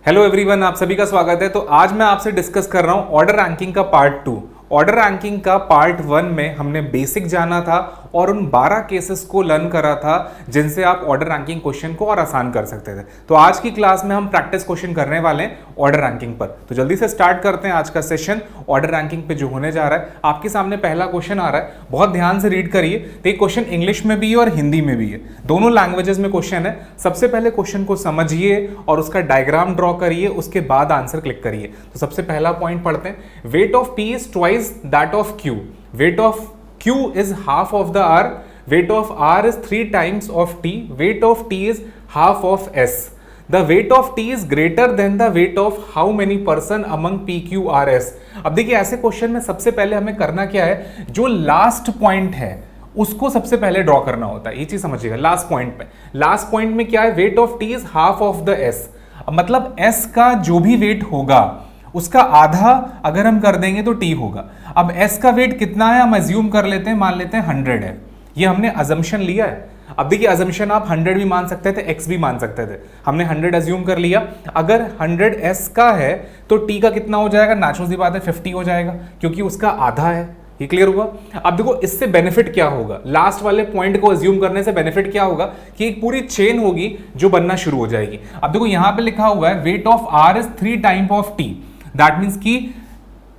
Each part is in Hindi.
हेलो एवरीवन, आप सभी का स्वागत है। तो आज मैं आपसे डिस्कस कर रहा हूं ऑर्डर रैंकिंग का पार्ट 2। ऑर्डर रैंकिंग का पार्ट 1 में हमने बेसिक जाना था और उन 12 केसेस को लर्न करा था जिनसे आप ऑर्डर रैंकिंग क्वेश्चन को और आसान कर सकते थे। तो आज की क्लास में हम प्रैक्टिस क्वेश्चन करने वाले हैं ऑर्डर रैंकिंग पर। तो जल्दी से स्टार्ट करते हैं आज का सेशन ऑर्डर रैंकिंग पे जो होने जा रहा है। आपके सामने पहला क्वेश्चन आ रहा है, बहुत ध्यान से रीड करिए। तो ये क्वेश्चन इंग्लिश में भी है और हिंदी में भी है, दोनों लैंग्वेजेस में क्वेश्चन है। सबसे पहले क्वेश्चन को समझिए और उसका डायग्राम ड्रॉ करिए, उसके बाद आंसर क्लिक करिए। तो सबसे पहला पॉइंट पढ़ते हैं। Weight of P is twice that of Q. Weight of Q is half of the R. Weight of R is 3 times of T. Weight of T is half of S. The weight of T is greater than the weight of how many person among P Q R S. अब देखिए, ऐसे क्वेश्चन में सबसे पहले हमें करना क्या है, जो लास्ट पॉइंट है उसको सबसे पहले ड्रॉ करना होता है। ये चीज समझिएगा। लास्ट पॉइंट में क्या है, wait of T is half of the S. मतलब एस का जो भी वेट होगा उसका आधा अगर हम कर देंगे तो टी होगा। अब एस का वेट कितना है हम अज्यूम कर लेते हैं, मान लेते हैं 100 है। ये हमने अजम्पशन लिया है। अब देखिए, अजम्पशन आप 100 भी मान सकते थे, x भी मान सकते थे। हमने 100 अज्यूम कर लिया। अगर 100 s का है तो t का कितना हो जाएगा, नेचुरल सी बात है 50 हो जाएगा, क्योंकि उसका आधा है। ये क्लियर हुआ। अब देखो, इससे बेनिफिट क्या होगा, लास्ट वाले पॉइंट को अज्यूम करने से बेनिफिट क्या होगा कि एक पूरी चेन होगी जो बनना शुरू हो जाएगी। अब देखो, यहां पे लिखा हुआ है weight of r is 3 times of t। That means कि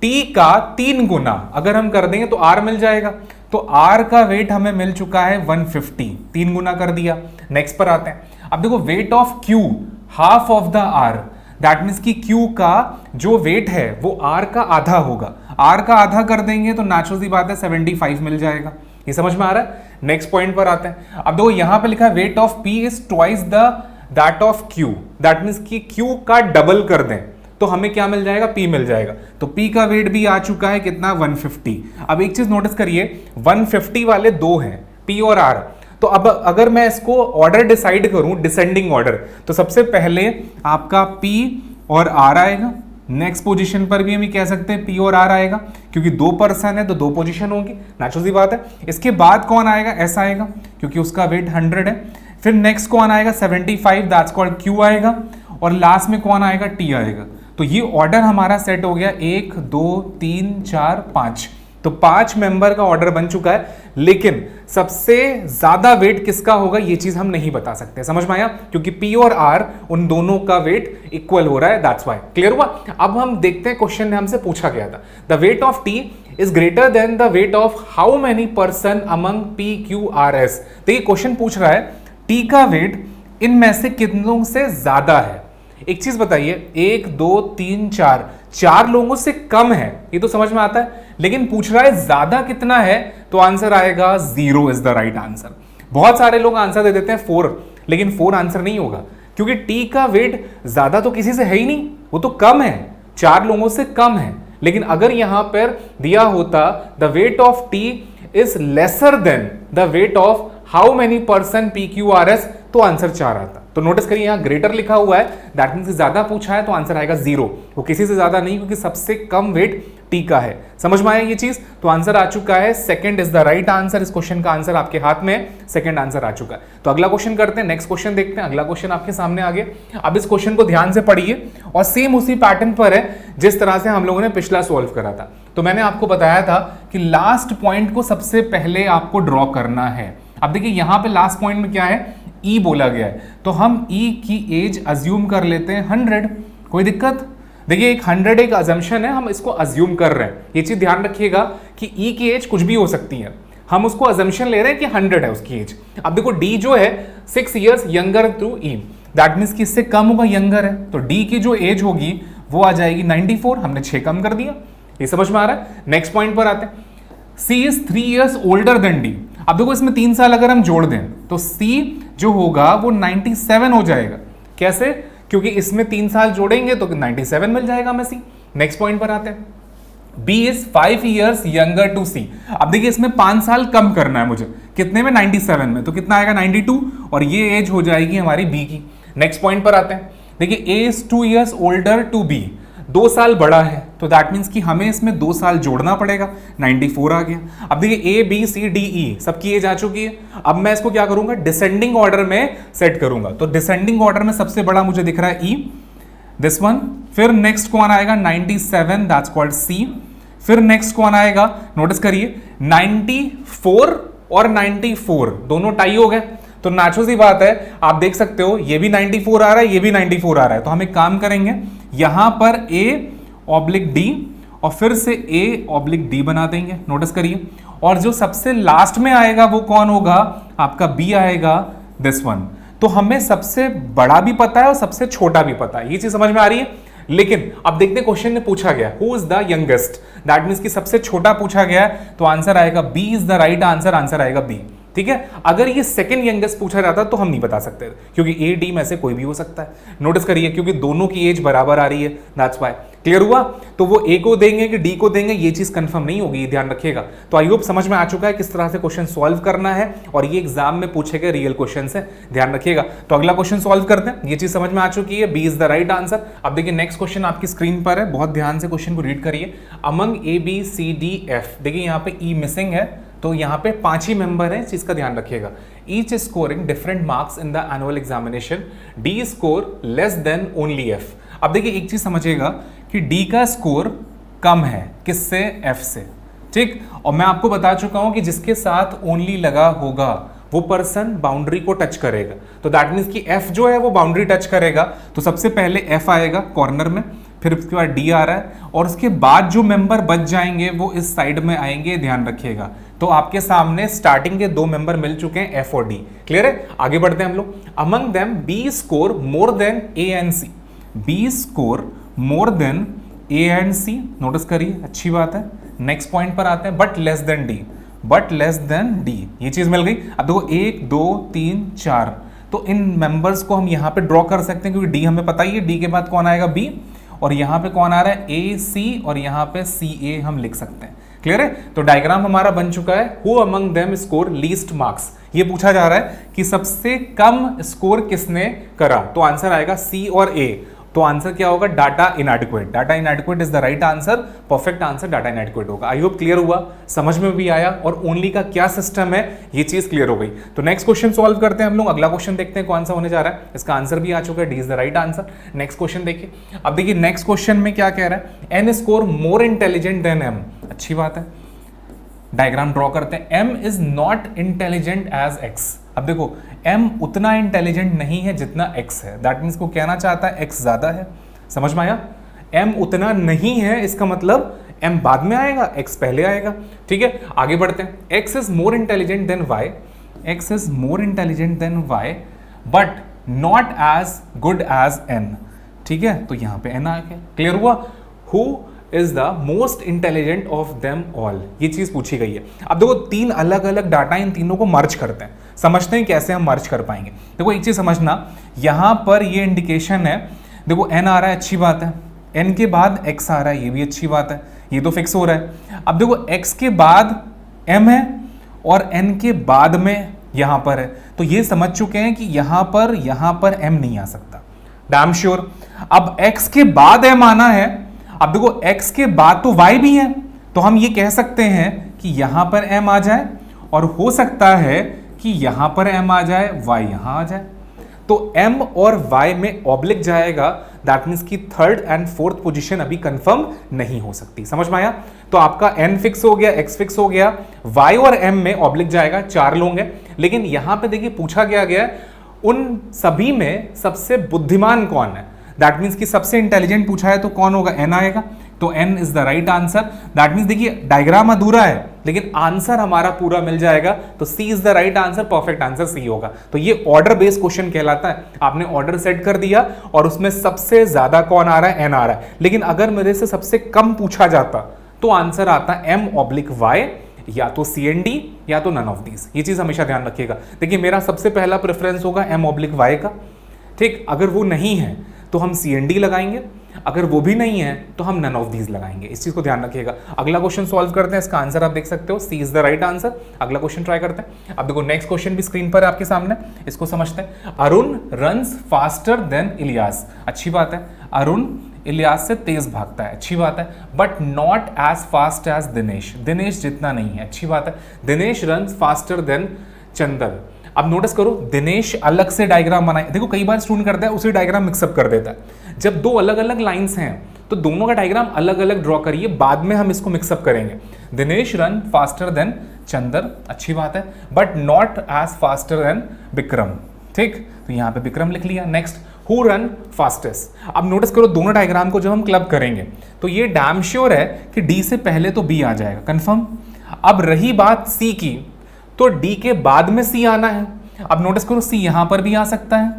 t का 3 गुना अगर हम कर देंगे तो r मिल जाएगा। तो r का वेट हमें मिल चुका है 150, 3 गुना कर दिया। नेक्स्ट पर आते हैं। अब देखो, weight of q half of the r। That means कि q का जो वेट है वो r का आधा होगा। r का आधा कर देंगे तो नेचुरल सी बात है 75 मिल जाएगा। ये समझ में आ रहा है। नेक्स्ट पॉइंट पर आते हैं। अब देखो, यहां पे लिखा है weight of p is twice the that of q। That means कि q का डबल कर दें तो हमें क्या मिल जाएगा, p मिल जाएगा। तो p का वेट भी आ चुका है कितना, 150। अब एक चीज नोटिस करिए, 150 वाले दो हैं, p और r। तो अब अगर मैं इसको ऑर्डर डिसाइड करूं, डिसेंडिंग ऑर्डर, तो सबसे पहले आपका p और r आएगा। नेक्स्ट पोजीशन पर भी हम कह सकते हैं p और r आएगा, क्योंकि 2 पर्सन है तो 2 पोजीशन होंगी, नेचुरल सी बात है। इसके बाद कौन आएगा, s आएगा, क्योंकि उसका वेट 100 है। फिर नेक्स्ट कौन आएगा, 75, दैट्स कॉल्ड q आएगा। और लास्ट में कौन आएगा, t आएगा। तो ये ऑर्डर हमारा सेट हो गया, 1 2 3 4 5। तो 5 मेंबर का ऑर्डर बन चुका है। लेकिन सबसे ज्यादा वेट किसका होगा ये चीज हम नहीं बता सकते। समझ में आया, क्योंकि p और r उन दोनों का वेट इक्वल हो रहा है, दैट्स व्हाई। क्लियर हुआ। अब हम देखते हैं, क्वेश्चन ने हमसे पूछा गया था, the weight of t is greater than the weight of how many person among p q r s। तो ये क्वेश्चन पूछ रहा है t का वेट इनमें से कितनों से ज्यादा है। एक चीज बताइए, 1 2 3 4 लोगों से कम है, ये तो समझ में आता है। लेकिन पूछ रहा है ज्यादा कितना है, तो आंसर आएगा 0 इज द राइट आंसर। बहुत सारे लोग आंसर दे देते हैं 4, लेकिन 4 आंसर नहीं होगा, क्योंकि टी का वेट ज्यादा तो किसी से है ही नहीं, वो तो कम है, 4 लोगों से कम है। लेकिन अगर यहां पर दिया होता the weight of T is lesser than the weight of how many person P Q R S, तो आंसर 4 आता। तो नोटिस करिए, यहां ग्रेटर लिखा हुआ है, दैट मींस ज्यादा पूछा है तो आंसर आएगा 0। वो किसी से ज्यादा नहीं, क्योंकि सबसे कम वेट टी का है। समझ में आया ये चीज। तो आंसर आ चुका है, second is the right answer. इस क्वेश्चन का आंसर आपके हाथ में है, सेकंड आंसर आ चुका है। तो अगला क्वेश्चन करते हैं, नेक्स्ट क्वेश्चन देखते हैं। अगला क्वेश्चन आपके सामने आ गया। अब इस क्वेश्चन को ध्यान से पढ़िए और सेम उसी पैटर्न पर है जिस तरह से हम लोगों ने पिछला सॉल्व करा था। तो मैंने आपको बताया था कि लास्ट पॉइंट को सबसे पहले आपको ड्रॉ करना है। अब देखिए, यहां पे लास्ट पॉइंट में क्या है, E बोला गया है, तो हम E की एज अज्यूम कर लेते हैं 100। कोई दिक्कत। देखिए, एक 100 एक अजम्पशन है, हम इसको अज्यूम कर रहे हैं। ये चीज ध्यान रखिएगा कि E की एज कुछ भी हो सकती है, हम उसको अजम्पशन ले रहे हैं कि 100 है उसकी एज। अब देखो, D जो है 6 years younger to E, that means कि इससे कम होगा, यंगर है, तो D की जो एज होगी वो आ जाएगी 94। हमने 6 कम कर दिया। ये समझ में आ रहा है। नेक्स्ट पॉइंट पर आते हैं। C is 3 years older than D। अब देखो, इसमें 3 साल अगर हम जोड़ दें तो C जो होगा वो 97 हो जाएगा। कैसे, क्योंकि इसमें 3 साल जोड़ेंगे तो 97 मिल जाएगा हमें C। नेक्स्ट पॉइंट पर आते हैं। B is 5 years younger to C। अब देखिए, इसमें 5 साल कम करना है मुझे, कितने में, 97 में, तो कितना आएगा 92, और ये एज हो जाएगी हमारी B की। नेक्स्ट पॉइंट पर आते हैं। देखिए, A is 2 years older to B, 2 साल बड़ा है, तो दैट मीन्स कि हमें इसमें 2 साल जोड़ना पड़ेगा, 94 आ गया। अब देखिए, ए बी सी डी ई सबकी एज आ चुकी है। अब मैं इसको क्या करूंगा, डिसेंडिंग ऑर्डर में सेट करूंगा। तो डिसेंडिंग ऑर्डर में सबसे बड़ा मुझे दिख रहा है ई, दिस वन। फिर नेक्स्ट कौन आएगा 97, दैट्स कॉल्ड सी। फिर नेक्स्ट कौन आएगा, नोटिस करिए 94 और 94 दोनों टाई हो गए, तो नेचुरल सी बात है आप देख सकते हो ये भी 94 आ रहा है, ये भी 94 आ रहा है, तो हम एक काम करेंगे यहां पर A ऑब्लिक D और फिर से A ऑब्लिक D बना देंगे। नोटिस करिए, और जो सबसे लास्ट में आएगा वो कौन होगा, आपका B आएगा, दिस वन। तो हमें सबसे बड़ा भी पता है और सबसे छोटा भी पता है, ये चीज समझ में आ रही है। लेकिन अब देखते हैं क्वेश्चन में पूछा गया who is the youngest, that means कि सबसे छोटा पूछा गया है, तो आंसर आएगा B is the right answer, answer आएगा बी। ठीक है, अगर ये सेकंड यंगेस्ट पूछा जाता तो हम नहीं बता सकते, क्योंकि ए डी में से कोई भी हो सकता है। नोटिस करिए, क्योंकि दोनों की एज बराबर आ रही है, दैट्स व्हाई। क्लियर हुआ, तो वो ए को देंगे कि डी को देंगे ये चीज कंफर्म नहीं होगी, ये ध्यान रखिएगा। तो आई होप समझ में आ चुका है किस तरह से क्वेश्चन सॉल्व करना है, और ये एग्जाम में पूछे गए रियल क्वेश्चन है, ध्यान रखिएगा। तो अगला क्वेश्चन सॉल्व करते हैं, ये चीज समझ में आ चुकी है, B is the right answer. अब देखिए नेक्स्ट क्वेश्चन आपकी स्क्रीन पर है, बहुत ध्यान से क्वेश्चन को रीड करिए। Among A B C D F, देखिए यहाँ पे ई मिसिंग है, तो यहाँ पे 5 ही मेंबर हैं, इस चीज का ध्यान रखिएगा। Each scoring different marks in the annual examination, D score less than only F. अब देखिए एक चीज समझिएगा कि डी का स्कोर कम है किससे, एफ से, ठीक। और मैं आपको बता चुका हूं कि जिसके साथ ओनली लगा होगा वो पर्सन बाउंड्री को टच करेगा, तो दैट मीन्स कि एफ जो है वो बाउंड्री टच करेगा, तो सबसे पहले एफ आएगा कॉर्नर में, फिर उसके बाद डी आ रहा है, और उसके बाद जो मेंबर बच जाएंगे वो इस साइड में आएंगे, ध्यान रखिएगा। तो आपके सामने स्टार्टिंग के 2 मेंबर मिल चुके हैं, एफ और डी। क्लियर है, आगे बढ़ते हैं हम लोग। Among them B score more than A and C, B score more than A and C, notice करिए, अच्छी बात है। नेक्स्ट पॉइंट पर आते हैं, but less than D, but less than D, ये चीज मिल गई। अब देखो 1 2 3 4, तो इन मेंबर्स को हम यहां पे ड्रॉ कर सकते हैं, क्योंकि डी हमें पता ही है, डी के बाद कौन आएगा, बी, और यहां पे कौन आ रहा है, ए सी, और यहां पे सी ए हम लिख सकते हैं। क्लियर है, तो डायग्राम हमारा बन चुका है। Who among them score least marks, ये पूछा जा रहा है कि सबसे कम स्कोर किसने करा, तो आंसर आएगा सी और ए। तो आंसर क्या होगा, data inadequate, data inadequate is the right answer, perfect answer data inadequate होगा। आई होप क्लियर हुआ, समझ में भी आया, और ओनली का क्या सिस्टम है ये चीज क्लियर हो गई। तो नेक्स्ट क्वेश्चन सॉल्व करते हैं हम लोग, अगला क्वेश्चन देखते हैं कौन सा होने जा रहा है। इसका आंसर भी आ चुका है, D is the right answer. Next question देखिए, अब देखिए नेक्स्ट क्वेश्चन में क्या कह रहा है, N score more intelligent than M, अच्छी बात है। डायग्राम ड्रॉ करते हैं, M is not intelligent as X. अब देखो m उतना इंटेलिजेंट नहीं है जितना x है, दैट मीन्स को कहना चाहता है x ज्यादा है, समझ में आया। m उतना नहीं है, इसका मतलब m बाद में आएगा, x पहले आएगा, ठीक है। आगे बढ़ते हैं, x is more intelligent than y, x is more intelligent than y but not as good as n, ठीक है। तो यहां पे n आ गया, क्लियर हुआ। Who is the most intelligent of them all, ये चीज पूछी गई है। अब देखो 3 अलग अलग डाटा, इन तीनों को मर्ज करते हैं, समझते हैं कैसे हम मर्ज कर पाएंगे। देखो एक चीज समझना, यहां पर ये इंडिकेशन है, देखो n आ रहा है, अच्छी बात है, n के बाद x आ रहा है, ये भी अच्छी बात है, ये तो फिक्स हो रहा है। अब देखो x के बाद m है और n के बाद में यहां पर है, तो ये समझ चुके हैं कि यहां पर m नहीं आ सकता, डैम श्योर। अब x के बाद m आना है, अब देखो x के बाद तो y भी है, तो हम ये कह सकते हैं कि यहां पर m आ जाए, और हो सकता है कि यहां पर m आ जाए, y यहां आ जाए, तो m और y में ऑब्लिक जाएगा, दैट मीन्स की 3rd एंड 4th पोजीशन अभी कंफर्म नहीं हो सकती, समझ में आया। तो आपका n फिक्स हो गया, x फिक्स हो गया, y और m में ऑब्लिक जाएगा, 4 लोग हैं। लेकिन यहां पे देखिए पूछा गया उन सभी में सबसे बुद्धिमान कौन है, दैट मीन्स कि सबसे इंटेलिजेंट पूछा है, तो कौन होगा, n आएगा, तो n is the right answer. That means देखिए डायग्राम अधूरा है लेकिन आंसर हमारा पूरा मिल जाएगा, तो c is the right answer, perfect answer c होगा। तो ये ऑर्डर बेस्ड क्वेश्चन कहलाता है, आपने ऑर्डर सेट कर दिया और उसमें सबसे ज्यादा कौन आ रहा है, n आ रहा है। लेकिन अगर मेरे से सबसे कम पूछा जाता तो आंसर आता m/y, या तो CND या तो नन ऑफ दीज, ये चीज हमेशा ध्यान रखिएगा। देखिए मेरा सबसे पहला प्रेफरेंस होगा m/y का, ठीक। अगर वो नहीं है तो हम CND लगाएंगे, अगर वो भी नहीं है तो हम नन ऑफ दीज लगाएंगे, इस चीज को ध्यान रखिएगा। अगला क्वेश्चन सॉल्व करते हैं, इसका आंसर आप देख सकते हो, सी इज द राइट आंसर। अगला क्वेश्चन ट्राई करते हैं। अब देखो नेक्स्ट क्वेश्चन भी स्क्रीन पर है आपके सामने, इसको समझते हैं। Arun runs faster then Ilyas, अच्छी बात है, अरुण इलियास से तेज भागता है, अच्छी बात है, but not as fast as Dinesh, Dinesh जितना नहीं है, अच्छी बात है। Dinesh runs faster than Chandan. अब नोटिस करो, दिनेश अलग से डायग्राम बनाए, देखो कई बार स्टूडेंट करता है उसी डायग्राम मिक्सअप कर देता है। जब दो अलग अलग लाइंस हैं तो दोनों का डायग्राम अलग अलग ड्रॉ करिए, बाद में हम इसको मिक्सअप करेंगे। Dinesh run faster than Chander, अच्छी बात है, but not as faster than Vikram, ठीक, तो यहाँ पे विक्रम लिख लिया। Next, who run fastest. अब नोटिस करो दोनों डायग्राम को जब हम क्लब करेंगे तो ये डैम श्योर है कि डी से पहले तो बी आ जाएगा, कंफर्म। अब रही बात सी की, तो डी के बाद में सी आना है। अब नोटिस करो सी यहां पर भी आ सकता है,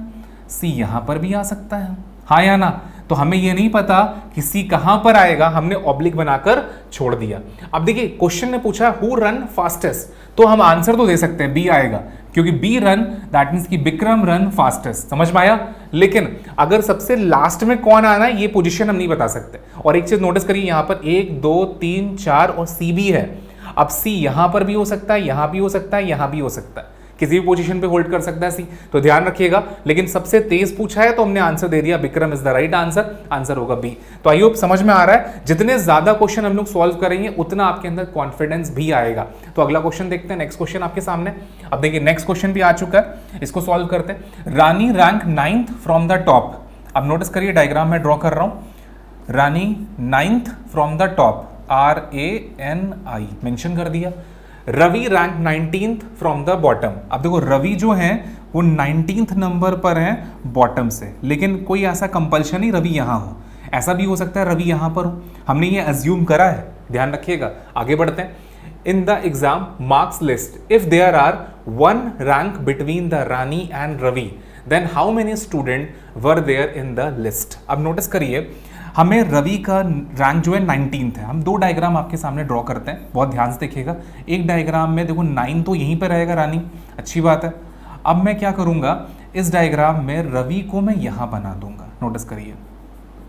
सी यहां पर भी आ सकता है, हाँ या ना। तो हमें ये नहीं पता कि सी कहां पर आएगा, हमने ऑब्लिक बनाकर छोड़ दिया। अब देखिए क्वेश्चन ने पूछा हु रन फास्टेस्ट, तो हम आंसर तो दे सकते हैं बी आएगा, क्योंकि बी रन दैट मीन्स कि विक्रम रन फास्टेस्ट, समझ में आया। लेकिन अगर सबसे लास्ट में कौन आना है ये पोजीशन हम नहीं बता सकते। और एक चीज नोटिस करिए, यहां पर 1 2 3 4 और सी भी है। अब सी यहां पर भी हो सकता है, यहां भी हो सकता है, यहां भी हो सकता है, किसी भी पोजीशन पे होल्ड कर सकता है सी, तो ध्यान रखिएगा। लेकिन सबसे तेज पूछा है तो हमने आंसर दे दिया, Vikram is the right answer, answer होगा बी। तो आई होप समझ में आ रहा है, जितने ज्यादा क्वेश्चन हम लोग सॉल्व करेंगे उतना आपके अंदर कॉन्फिडेंस भी आएगा। तो अगला क्वेश्चन देखते हैं, नेक्स्ट क्वेश्चन आपके सामने। अब देखिए नेक्स्ट क्वेश्चन भी आ चुका है, इसको सॉल्व करते हैं। Rani rank 9th from the top. अब नोटिस करिए डायग्राम में ड्रॉ कर रहा हूं, Rani 9th from the top, RANI mention कर दिया। Ravi rank 19th from the bottom. अब देखो रवि जो है वो 19th नंबर पर है बॉटम से, लेकिन कोई ऐसा कंपल्शन नहीं रवि यहां हो, ऐसा भी हो सकता है रवि यहां पर हो, हमने ये अज्यूम करा है, ध्यान रखिएगा। आगे बढ़ते हैं। In the exam marks list if there are 1 rank between the Rani and Ravi then how many student were there in the list. अब नोटिस करिए हमें रवि का रैंक जो है 19th है। हम दो डायग्राम आपके सामने ड्रॉ करते हैं, बहुत ध्यान से देखिएगा। एक डायग्राम में देखो 9 तो यहीं पर रहेगा रानी, अच्छी बात है। अब मैं क्या करूंगा, इस डायग्राम में रवि को मैं यहाँ बना दूंगा। नोटिस करिए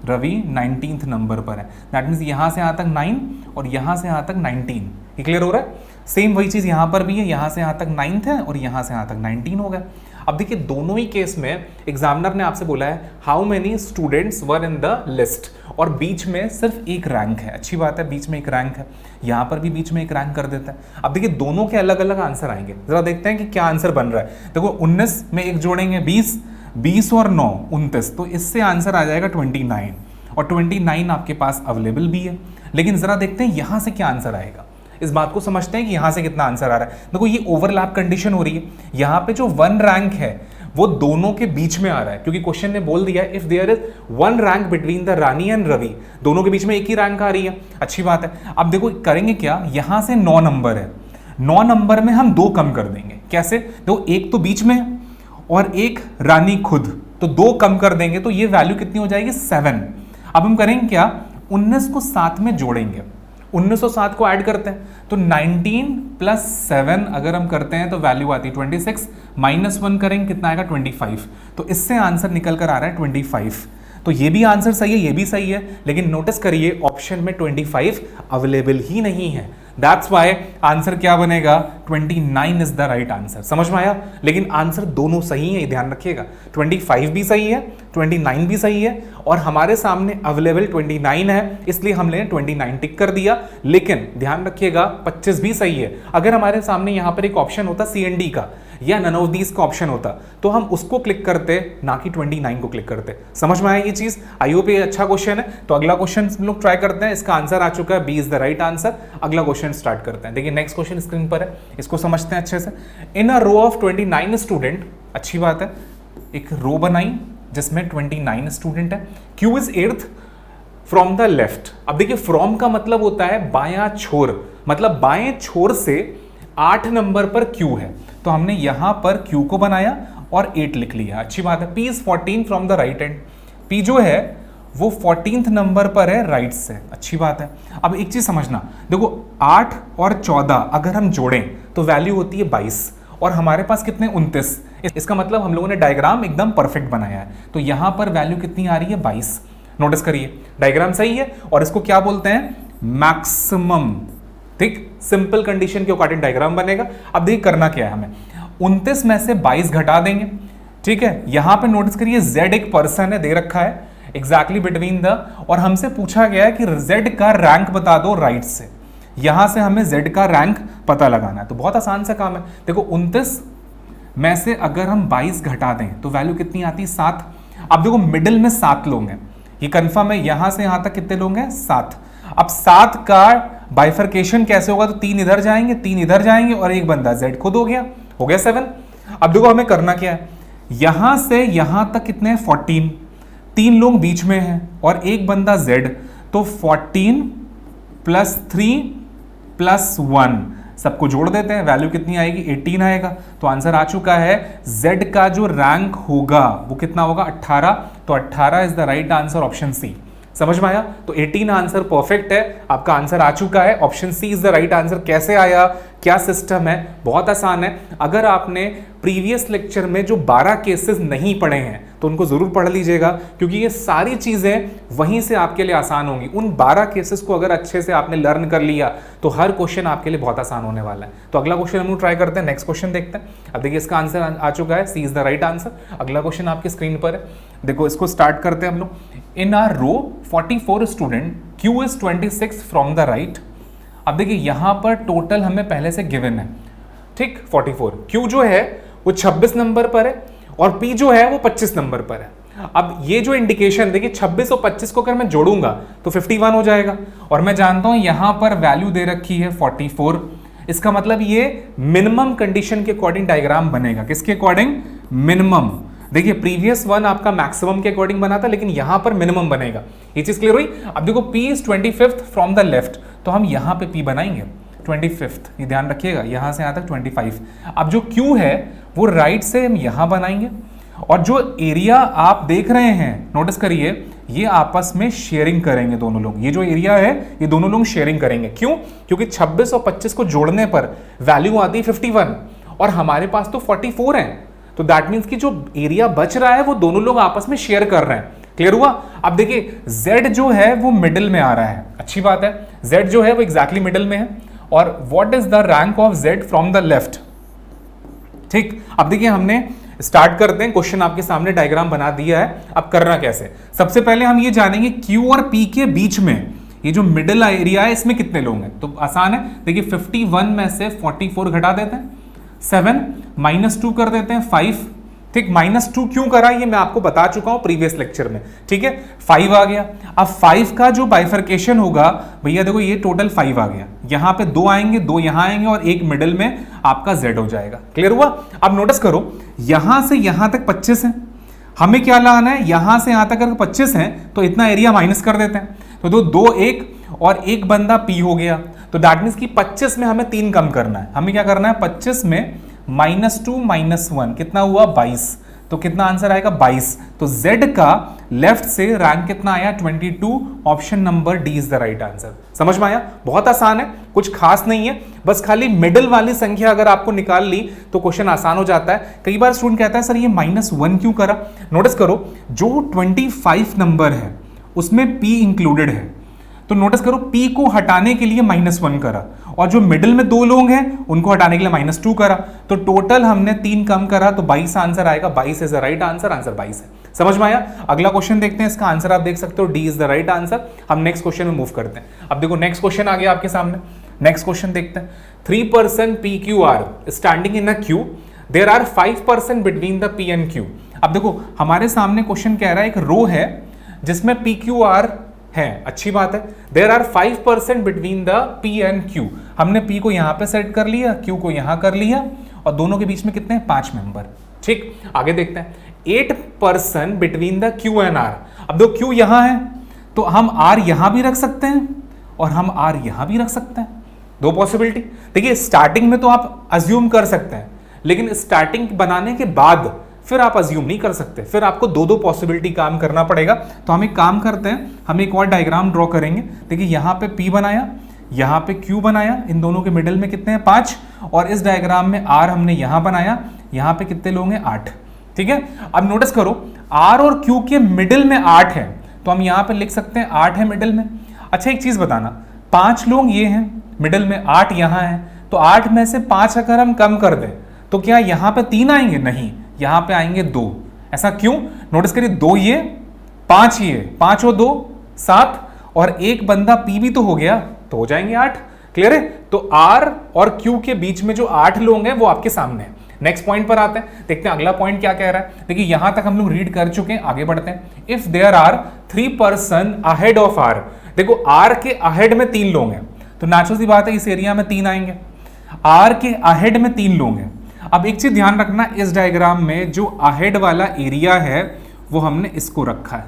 रवि 19th नंबर पर है, दैट मीन्स यहाँ से यहाँ तक 9 और यहाँ से यहाँ तक 19। ये क्लियर हो रहा है। सेम वही चीज़ यहाँ पर भी है, यहाँ से यहाँ तक 9th है और यहाँ से यहाँ तक 19 हो गया। अब देखिए दोनों ही केस में एग्जामिनर ने आपसे बोला है how many students were in the list, और बीच में सिर्फ एक रैंक है, अच्छी बात है, बीच में एक रैंक है, यहाँ पर भी बीच में एक रैंक कर देता है। अब देखिए दोनों के अलग अलग आंसर आएंगे, जरा देखते हैं कि क्या आंसर बन रहा है। देखो 19 में एक जोड़ेंगे 20, 20 और 9 29, तो इससे आंसर आ जाएगा 29, और 29 आपके पास अवेलेबल भी है। लेकिन जरा देखते हैं यहाँ से क्या आंसर आएगा, इस बात को समझते हैं कि यहाँ से कितना आंसर आ रहा है। देखो ये ओवरलैप कंडीशन हो रही है, यहाँ पे जो 1 रैंक है वो दोनों के बीच में आ रहा है, क्योंकि क्वेश्चन ने बोल दिया if there is 1 rank between the Rani and Ravi, दोनों के बीच में एक ही रैंक आ रही है, अच्छी बात है। अब देखो करेंगे क्या, यहाँ से 9 नंबर है, 9 नंबर में हम 2 कम कर देंगे। कैसे, देखो एक तो बीच में है और एक रानी खुद, तो 2 कम कर देंगे तो ये वैल्यू कितनी हो जाएगी 7। अब हम करेंगे क्या, 19 को साथ में जोड़ेंगे, 19 और 7 को ऐड करते हैं तो 19 + 7 अगर हम करते हैं तो वैल्यू आती है 26, -1 करेंगे कितना आएगा 25। तो इससे आंसर निकल कर आ रहा है 25। तो ये भी आंसर सही है, ये भी सही है, लेकिन नोटिस करिए ऑप्शन में 25 अवेलेबल ही नहीं है। दैट्स वाई आंसर क्या बनेगा, 29 इज द राइट आंसर। समझ में आया। लेकिन आंसर दोनों सही है, ध्यान रखिएगा, 25 भी सही है, 29 भी सही है, और हमारे सामने अवेलेबल 29 है, इसलिए हमने 29 टिक कर दिया। लेकिन ध्यान रखिएगा 25 भी सही है। अगर हमारे सामने यहाँ पर एक ऑप्शन होता CND का या नन ऑफ दीज का ऑप्शन होता तो हम उसको क्लिक करते, ना कि 29 को क्लिक करते। समझ में आया ये चीज। आई होप ये अच्छा क्वेश्चन है। तो अगला क्वेश्चन हम लोग ट्राई करते हैं, इसका आंसर आ चुका है, B is the right answer. अगला क्वेश्चन स्टार्ट करते हैं। देखिए नेक्स्ट क्वेश्चन स्क्रीन पर है, इसको समझते हैं अच्छे से। In a row of 29 student, अच्छी बात है, एक रो बनाई जिसमें 29 स्टूडेंट है। Q is 8th from the left. अब देखिए फ्रॉम का मतलब होता है बायां छोर, मतलब बाएं छोर से 8 नंबर पर क्यू है, तो हमने यहां पर क्यू को बनाया और 8 लिख लिया, अच्छी बात है। P is 14 from the right and, P जो है वो 14th नंबर पर है राइट से, अच्छी बात है। अब एक चीज समझना, देखो 8 और 14 अगर हम जोड़ें तो वैल्यू होती है 22, और हमारे पास कितने 29। इसका मतलब हम लोगों ने डायग्राम एकदम परफेक्ट बनाया है। तो यहां पर वैल्यू कितनी आ रही है 22। नोटिस करिए डायग्राम सही है, और इसको क्या बोलते हैं, मैक्सिमम। ठीक, सिंपल कंडीशन के अकॉर्डिंग डायग्राम बनेगा। अब देखिए करना क्या है, हमें 29 में से 22 घटा देंगे, ठीक है। यहां पे नोटिस करिए z एक पर्सन है दे रखा है एग्जैक्टली बिटवीन द, और हमसे पूछा गया है कि z का रैंक बता दो राइट से। यहां से हमें z का रैंक पता लगाना है, तो बहुत आसान सा काम है। देखो 29 में से अगर हम 22 घटा दें तो वैल्यू कितनी आती है 7। अब देखो मिडिल में 7 लोग हैं, ये कंफर्म है। यहां से यहां तक कितने लोग हैं? 7। अब 7 का बाइफर्केशन कैसे होगा? तो 3 इधर जाएंगे, 3 इधर जाएंगे और एक बंदा Z खुद हो गया 7। अब देखो हमें करना क्या है, यहां से यहां तक कितने हैं? 14। 3 लोग बीच में हैं और एक बंदा Z, तो 14 + 3 + 1 सबको जोड़ देते हैं, वैल्यू कितनी आएगी? 18 आएगा। तो आंसर आ चुका है। Z का जो रैंक होगा वो कितना होगा? 18। तो 18 is the right answer, option C. समझ में आया? तो 18 आंसर परफेक्ट है, आपका आंसर आ चुका है। Option C is the right answer. कैसे आया, क्या सिस्टम है? बहुत आसान है। अगर आपने प्रीवियस लेक्चर में जो 12 केसेस नहीं पढ़े हैं तो उनको जरूर पढ़ लीजिएगा, क्योंकि ये सारी चीजें वहीं से आपके लिए आसान होंगी। उन 12 केसेस को अगर अच्छे से आपने लर्न कर लिया तो हर क्वेश्चन आपके लिए बहुत आसान होने वाला है। तो अगला क्वेश्चन हम लोग ट्राई करते हैं, नेक्स्ट क्वेश्चन देखते हैं। अब देखिए इसका आंसर आ चुका है, C is the right answer. अगला क्वेश्चन आपकी स्क्रीन पर है, देखो इसको स्टार्ट करते हैं हम लोग। In R row 44 student, Q is 26 from the right. अब देखिए यहां पर टोटल हमें पहले से गिवन है, ठीक, 44। क्यू जो है वो 26 नंबर पर है और पी जो है वो 25 नंबर पर है। अब ये जो इंडिकेशन देखिए 26 और 25 को अगर मैं जोड़ूंगा तो 51 हो जाएगा, और मैं जानता हूं यहां पर वैल्यू दे रखी है 44। इसका मतलब ये मिनिमम कंडीशन के अकॉर्डिंग डायग्राम बनेगा। किसके अकॉर्डिंग? मिनिमम। देखिए प्रीवियस वन आपका मैक्सिमम के अकॉर्डिंग बना था, लेकिन यहां पर मिनिमम बनेगा। ये चीज क्लियर हुई? अब देखो P is 25th from the left, तो हम यहां पे P बनाएंगे 25th, ये ध्यान रखिएगा, यहां से यहां तक 25। अब जो Q है वो राइट से हम यहां बनाएंगे, और जो एरिया आप देख रहे हैं नोटिस करिए, ये आपस में शेयरिंग करेंगे दोनों लोग। ये जो एरिया है ये दोनों लोग शेयरिंग करेंगे। क्यों? क्योंकि 26 और 25 को जोड़ने पर वैल्यू आती है 51 और हमारे पास तो 44 है, तो दैट मीन्स कि जो एरिया बच रहा है वो दोनों लोग आपस में शेयर कर रहे हैं। क्लियर हुआ? अब देखिए Z जो है वो मिडिल में आ रहा है, अच्छी बात है। Z जो है वो एग्जैक्टली मिडिल में है। और what is the rank of Z from the left? ठीक, अब देखिए हमने स्टार्ट करते हैं, क्वेश्चन आपके सामने डायग्राम बना दिया है। अब करना कैसे? सबसे पहले हम ये जानेंगे Q और P के बीच में ये जो मिडिल एरिया है इसमें कितने लोग हैं। तो आसान है, देखिए 51 में से 44 घटा देते हैं, 7 -2 कर देते हैं 5। ठीक, -2 क्यों करा ये मैं आपको बता चुका हूं प्रीवियस लेक्चर में, ठीक है। 5 आ गया। अब 5 का जो बाइफर्केशन होगा भैया देखो ये टोटल 5 आ गया, यहां पे 2 आएंगे, 2 यहां आएंगे और एक मिडिल में आपका Z हो जाएगा। क्लियर हुआ? अब नोटिस करो यहां से यहां तक 25 है, हमें क्या लाना है, यहां से यहां तक अगर 25 है तो इतना एरिया माइनस कर देते हैं, तो 2 1 और एक बंदा P हो गया। तो दैट मीन्स कि 25 में हमें 3 कम करना है। हमें क्या करना है, 25 में -2 -1 कितना हुआ 22, तो कितना आंसर आएगा 22। तो Z का लेफ्ट से रैंक कितना आया 22, option number D is the right answer. समझ में आया? बहुत आसान है, कुछ खास नहीं है, बस खाली मिडिल वाली संख्या अगर आपको निकाल ली तो क्वेश्चन आसान हो जाता है। कई बार स्टूडेंट कहता है सर ये -1 क्यों करा। नोटिस करो जो 25 नंबर है उसमें P इंक्लूडेड है, तो नोटिस करो P को हटाने के लिए -1 करा और जो मिडिल में 2 लोग हैं उनको हटाने के लिए -2 करा, तो टोटल हमने 3 कम करा, तो 22 आंसर आएगा। 22 is the right answer, answer 22 है। समझ में आया? अगला क्वेश्चन देखते हैं, इसका आंसर आप देख सकते हो D is the right answer. हम नेक्स्ट क्वेश्चन में मूव करते हैं। अब देखो नेक्स्ट क्वेश्चन आ गया आपके सामने, नेक्स्ट क्वेश्चन देखते हैं। 3% PQR standing in a queue, there are 5% between the P and Q। अब देखो हमारे सामने क्वेश्चन कह रहा है एक रो है जिसमें PQR है, अच्छी बात है। There are 5% between the P and Q। हमने P को यहां पे सेट कर लिया, Q को यहां कर लिया, और दोनों के बीच में कितने हैं 5 मेंबर। ठीक, आगे देखते हैं। 8% between the Q and R। अब दो Q यहां है तो हम R यहां भी रख सकते हैं और हम R यहां भी रख सकते हैं, 2 पॉसिबिलिटी। देखिए स्टार्टिंग में तो आप अज्यूम कर सकते हैं, लेकिन स्टार्टिंग बनाने के बाद फिर आप अज्यूम नहीं कर सकते, फिर आपको 2 पॉसिबिलिटी काम करना पड़ेगा। तो हम एक काम करते हैं, हम एक और डायग्राम ड्रॉ करेंगे। देखिए यहाँ पे P बनाया, यहाँ पे Q बनाया, इन दोनों के मिडिल में कितने हैं 5, और इस डायग्राम में R हमने यहाँ बनाया, यहाँ पे कितने लोग हैं 8। ठीक है, अब नोटिस करो R और Q के मिडिल में 8 है, तो हम यहाँ पे लिख सकते हैं 8 है मिडिल में। अच्छा एक चीज बताना, 5 लोग ये हैं मिडिल में, 8 यहाँ है, तो 8 में से 5 अगर हम कम कर दें तो क्या यहाँ पे 3 आएंगे? नहीं, यहां पे आएंगे 2। ऐसा क्यों? नोटिस करिए 2 ये 5 ये 5 और 2 7, और एक बंदा P भी तो हो गया, तो हो जाएंगे 8। क्लियर है? तो R और Q के बीच में जो 8 लोग हैं वो आपके सामने है। नेक्स्ट पॉइंट पर आते हैं, देखते हैं अगला पॉइंट क्या कह रहा है। देखिए यहां तक हम लोग रीड कर चुके हैं, आगे बढ़ते हैं। If there are 3 person ahead of R, देखो आर के अहेड में 3 लोग हैं, तो नेचुरल सी बात है इस एरिया में 3 आएंगे। आर के अहेड में 3 लोग हैं। अब एक चीज ध्यान रखना, इस डायग्राम में जो अहेड वाला एरिया है वो हमने इसको रखा है,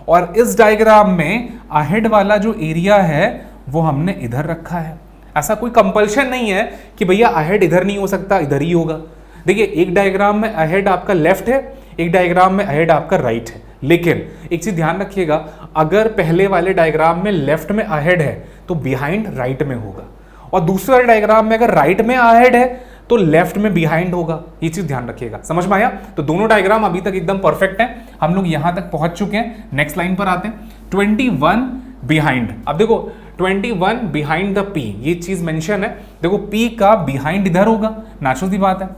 और इस डायग्राम में अहेड वाला जो एरिया है वो हमने इधर रखा है। ऐसा कोई कंपल्शन नहीं है कि भैया अहेड इधर नहीं हो सकता, इधर ही होगा। देखिए एक डायग्राम में अहेड आपका लेफ्ट है, एक डायग्राम में अहेड आपका राइट है, लेकिन एक चीज ध्यान रखिएगा, अगर पहले वाले डायग्राम में लेफ्ट में अहेड है तो बिहाइंड राइट में होगा, और दूसरे वाले डायग्राम में अगर राइट में अहेड है तो लेफ्ट में बिहाइंड होगा। ये चीज ध्यान रखिएगा, समझ में आया? तो दोनों डायग्राम अभी तक एकदम परफेक्ट है, हम लोग यहां तक पहुंच चुके हैं। नेक्स्ट लाइन पर आते हैं, 21 बिहाइंड। अब देखो 21 बिहाइंड द पी, ये चीज मेंशन है। देखो पी का बिहाइंड इधर होगा, नेचुरल सी बात है।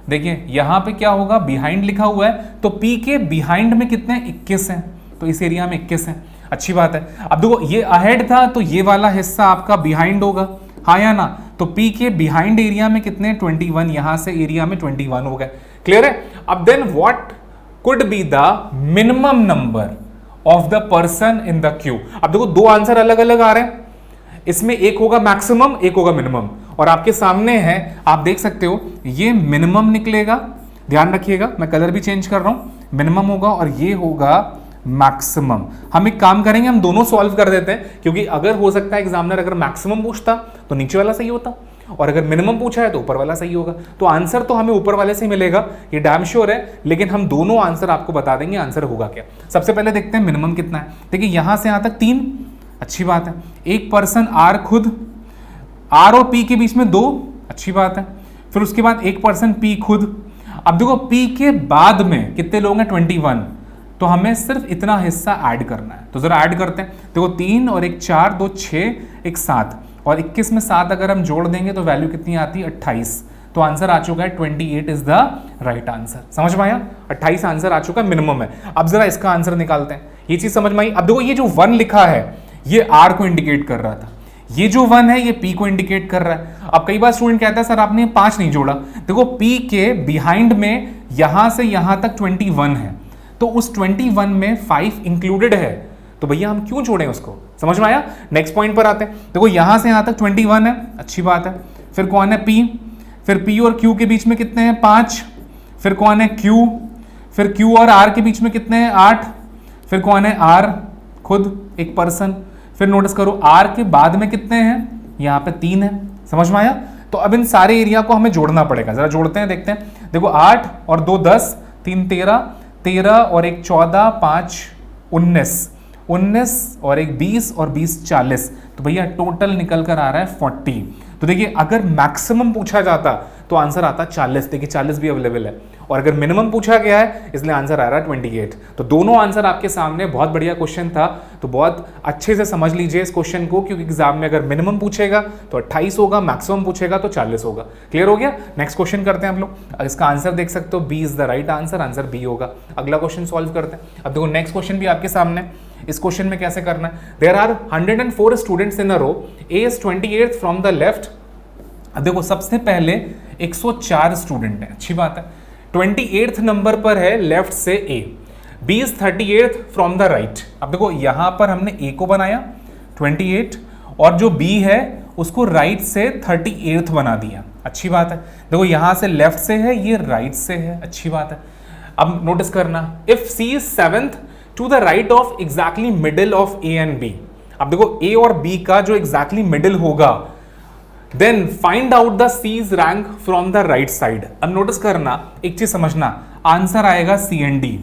देखिए यहां पे क्या होगा, बिहाइंड लिखा हुआ है, तो पी के बिहाइंड में कितने 21 हैं, तो इस एरिया में 21 हैं, अच्छी बात है। अब देखो ये अहेड था तो ये वाला हिस्सा आपका बिहाइंड होगा, हाँ या ना? तो P के बिहाइंड एरिया में कितने 21, यहां से एरिया में 21 हो गए, क्लियर है? अब then what could be the minimum number of the person in the queue. अब देखो दो आंसर अलग अलग आ रहे हैं, इसमें एक होगा मैक्सिमम, एक होगा मिनिमम, और आपके सामने है, आप देख सकते हो ये मिनिमम निकलेगा, ध्यान रखिएगा मैं कलर भी चेंज कर रहा हूं, मिनिमम होगा और ये होगा मैक्सिमम। हम एक काम करेंगे, हम दोनों सॉल्व कर देते हैं, क्योंकि अगर हो सकता है एग्जामिनर अगर मैक्सिमम पूछता तो नीचे वाला सही होता, और अगर मिनिमम पूछा है तो ऊपर वाला सही होगा। तो आंसर तो हमें ऊपर वाले से ही मिलेगा, ये डैम श्योर है, लेकिन हम दोनों आंसर आपको बता देंगे आंसर होगा क्या। सबसे पहले देखते हैं मिनिमम कितना है। देखिए यहां से यहां तक 3, अच्छी बात है। एक पर्सन आर खुद, आर और पी के बीच में 2, अच्छी बात है। फिर उसके बाद एक पर्सन पी खुद। अब देखो पी के बाद में कितने लोग हैं 21, तो हमें सिर्फ इतना हिस्सा ऐड करना है, तो जरा ऐड करते हैं। देखो 3 और 1 4, 2 6, 1 7, और 21 में 7 अगर हम जोड़ देंगे तो वैल्यू कितनी आती है 28, तो आंसर आ चुका है 28 इज द राइट आंसर। समझ में आया? 28 आंसर आ चुका है, मिनिमम है। अब जरा इसका आंसर निकालते हैं, ये चीज समझ में आई? अब देखो ये जो 1 लिखा है ये आर को इंडिकेट कर रहा था, ये जो 1 है ये पी को इंडिकेट कर रहा है। अब कई बार स्टूडेंट कहता है सर आपने 5 नहीं जोड़ा, देखो पी के बिहाइंड में यहां से यहां तक 21 है, तो उस 21 में 5 इंक्लूडेड है, तो भैया हम क्यों जोड़ें उसको, समझ में आया? नेक्स्ट पॉइंट पर आते हैं। देखो यहां से यहां तक 21 है, अच्छी बात है। फिर कौन है P, फिर P और Q के बीच में कितने हैं 5, फिर कौन है Q, फिर Q और R के बीच में कितने हैं 8, फिर कौन है R खुद एक पर्सन, फिर नोटिस करो R के बाद में कितने हैं, यहाँ पे 3 है, समझ में आया? तो अब इन सारे एरिया को हमें जोड़ना पड़ेगा, जरा जोड़ते हैं, देखते हैं। देखो 8 और 2 10, 3 13, 13 और 1 14, 5 19, 19 और 1 20 और 20 40, तो भैया टोटल निकल कर आ रहा है 40। तो देखिए अगर मैक्सिमम पूछा जाता तो आंसर आता 40, देखिए 40 भी अवेलेबल है, और अगर मिनिमम पूछा गया है इसलिए आंसर आ रहा है 28। तो दोनों आंसर आपके सामने, बहुत बढ़िया क्वेश्चन था, तो बहुत अच्छे से समझ लीजिए इस क्वेश्चन को, क्योंकि एग्जाम में अगर मिनिमम पूछेगा तो 28 होगा, मैक्सिमम पूछेगा तो 40 होगा। क्लियर हो गया? नेक्स्ट क्वेश्चन करते हैं हम लोग, इसका आंसर देख सकते हो, B is the right answer, answer B होगा। अगला क्वेश्चन सॉल्व करते हैं। अब देखो नेक्स्ट क्वेश्चन भी आपके सामने, इस क्वेश्चन में कैसे करना है। There are 104 students in a row, A is 28th from the left. अब देखो सबसे पहले 104 स्टूडेंट है, अच्छी बात है। 28th नंबर पर है लेफ्ट से A, B is 38th from the right. अब देखो यहां पर हमने ए को बनाया 28, और जो बी है उसको राइट से 38th बना दिया, अच्छी बात है। देखो यहां से लेफ्ट से है, ये राइट से है, अच्छी बात है। अब नोटिस करना, if C is 7th to the right of exactly middle of A and B. अब देखो ए और बी का जो एग्जैक्टली मिडिल होगा, then find out the C's rank from the right side. अब नोटिस करना, एक चीज समझना, आंसर आएगा C and D,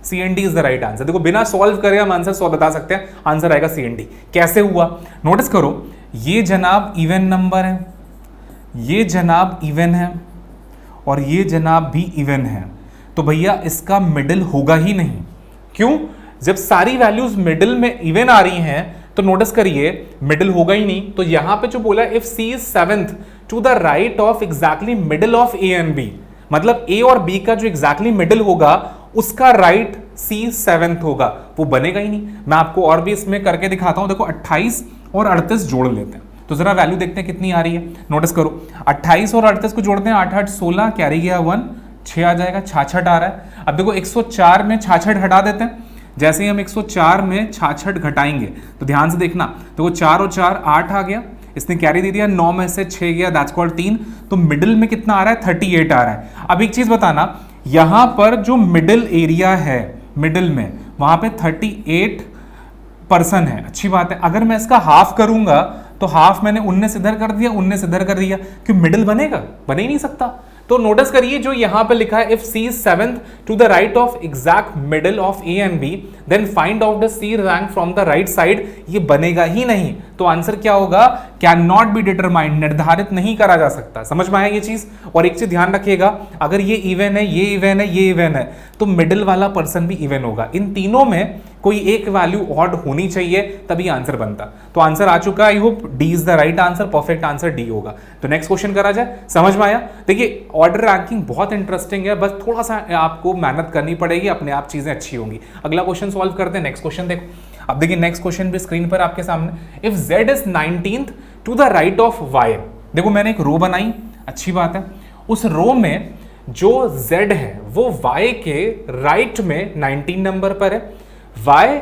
C and D is the right answer. देखो बिना सॉल्व करे हम आंसर सॉल्व बता सकते हैं, आंसर आएगा सी एंड डी। कैसे हुआ नोटिस करो, ये जनाब इवन नंबर है, ये जनाब इवन है, और ये जनाब भी इवन है, तो भैया इसका मिडिल होगा ही नहीं। क्यों? जब सारी वैल्यूज मिडिल में इवन आ रही हैं तो नोटिस करिए मिडिल होगा ही नहीं। तो यहां पे जो बोला if C is 7th to the right of exactly middle of A and B, मतलब ए और बी का जो एग्जैक्टली मिडिल होगा उसका राइट सी 7th होगा, वो बनेगा ही नहीं। मैं आपको और भी इसमें करके दिखाता हूं। देखो 28 और 38 जोड़ लेते हैं, तो जरा वैल्यू देखते हैं कितनी आ रही है। नोटिस करो 28 और 38 को जोड़ते हैं, 8 8 16, कैरी गया 1, 6 आ जाएगा, 66 आ रहा है। अब देखो 104 में 66 हटा देते हैं। जैसे ही हम 104 में 66 घटाएंगे तो ध्यान से देखना, तो वो 4 और 4 8 आ गया, इसने कैरी दे दिया, 9 में से 6 गया, दैट्स कॉल्ड 3। तो मिडिल में कितना आ रहा है, 38 आ रहा है। अब एक चीज बताना, यहां पर जो मिडिल एरिया है, मिडिल में वहां पे 38% है, अच्छी बात है। अगर मैं इसका हाफ करूंगा तो हाफ मैंने 19 इधर कर दिया, 19 इधर कर दिया, क्यों मिडिल बनेगा, बन ही नहीं सकता। तो नोटिस करिए जो यहां पे लिखा है, if C is 7th to the right of exact middle of A and B then find out the C rank from the right side, ये बनेगा ही नहीं। तो आंसर क्या होगा, कैन नॉट बी डिटरमाइंड, निर्धारित नहीं करा जा सकता। समझ में आया ये चीज। और एक चीज ध्यान रखिएगा, अगर ये इवन है, ये इवन है, ये इवन है, तो मिडिल वाला पर्सन भी इवन होगा। इन तीनों में कोई एक वैल्यू ऑड होनी चाहिए, तभी आंसर बनता। तो आंसर आ चुका, I hope D is the right answer, perfect answer D होगा। तो नेक्स्ट क्वेश्चन करा जाए, समझ में आया। देखिए ऑर्डर रैंकिंग बहुत इंटरेस्टिंग है, बस थोड़ा सा आपको मेहनत करनी पड़ेगी, अपने आप चीजें अच्छी होंगी। अगला क्वेश्चन सॉल्व करते हैं, नेक्स्ट क्वेश्चन देखो। अब देखिए नेक्स्ट क्वेश्चन भी स्क्रीन पर आपके सामने, if z is 19th to the right of y। देखो मैंने एक रो बनाई, अच्छी बात है। उस रो में जो z है वो y के राइट में 19 नंबर पर है, y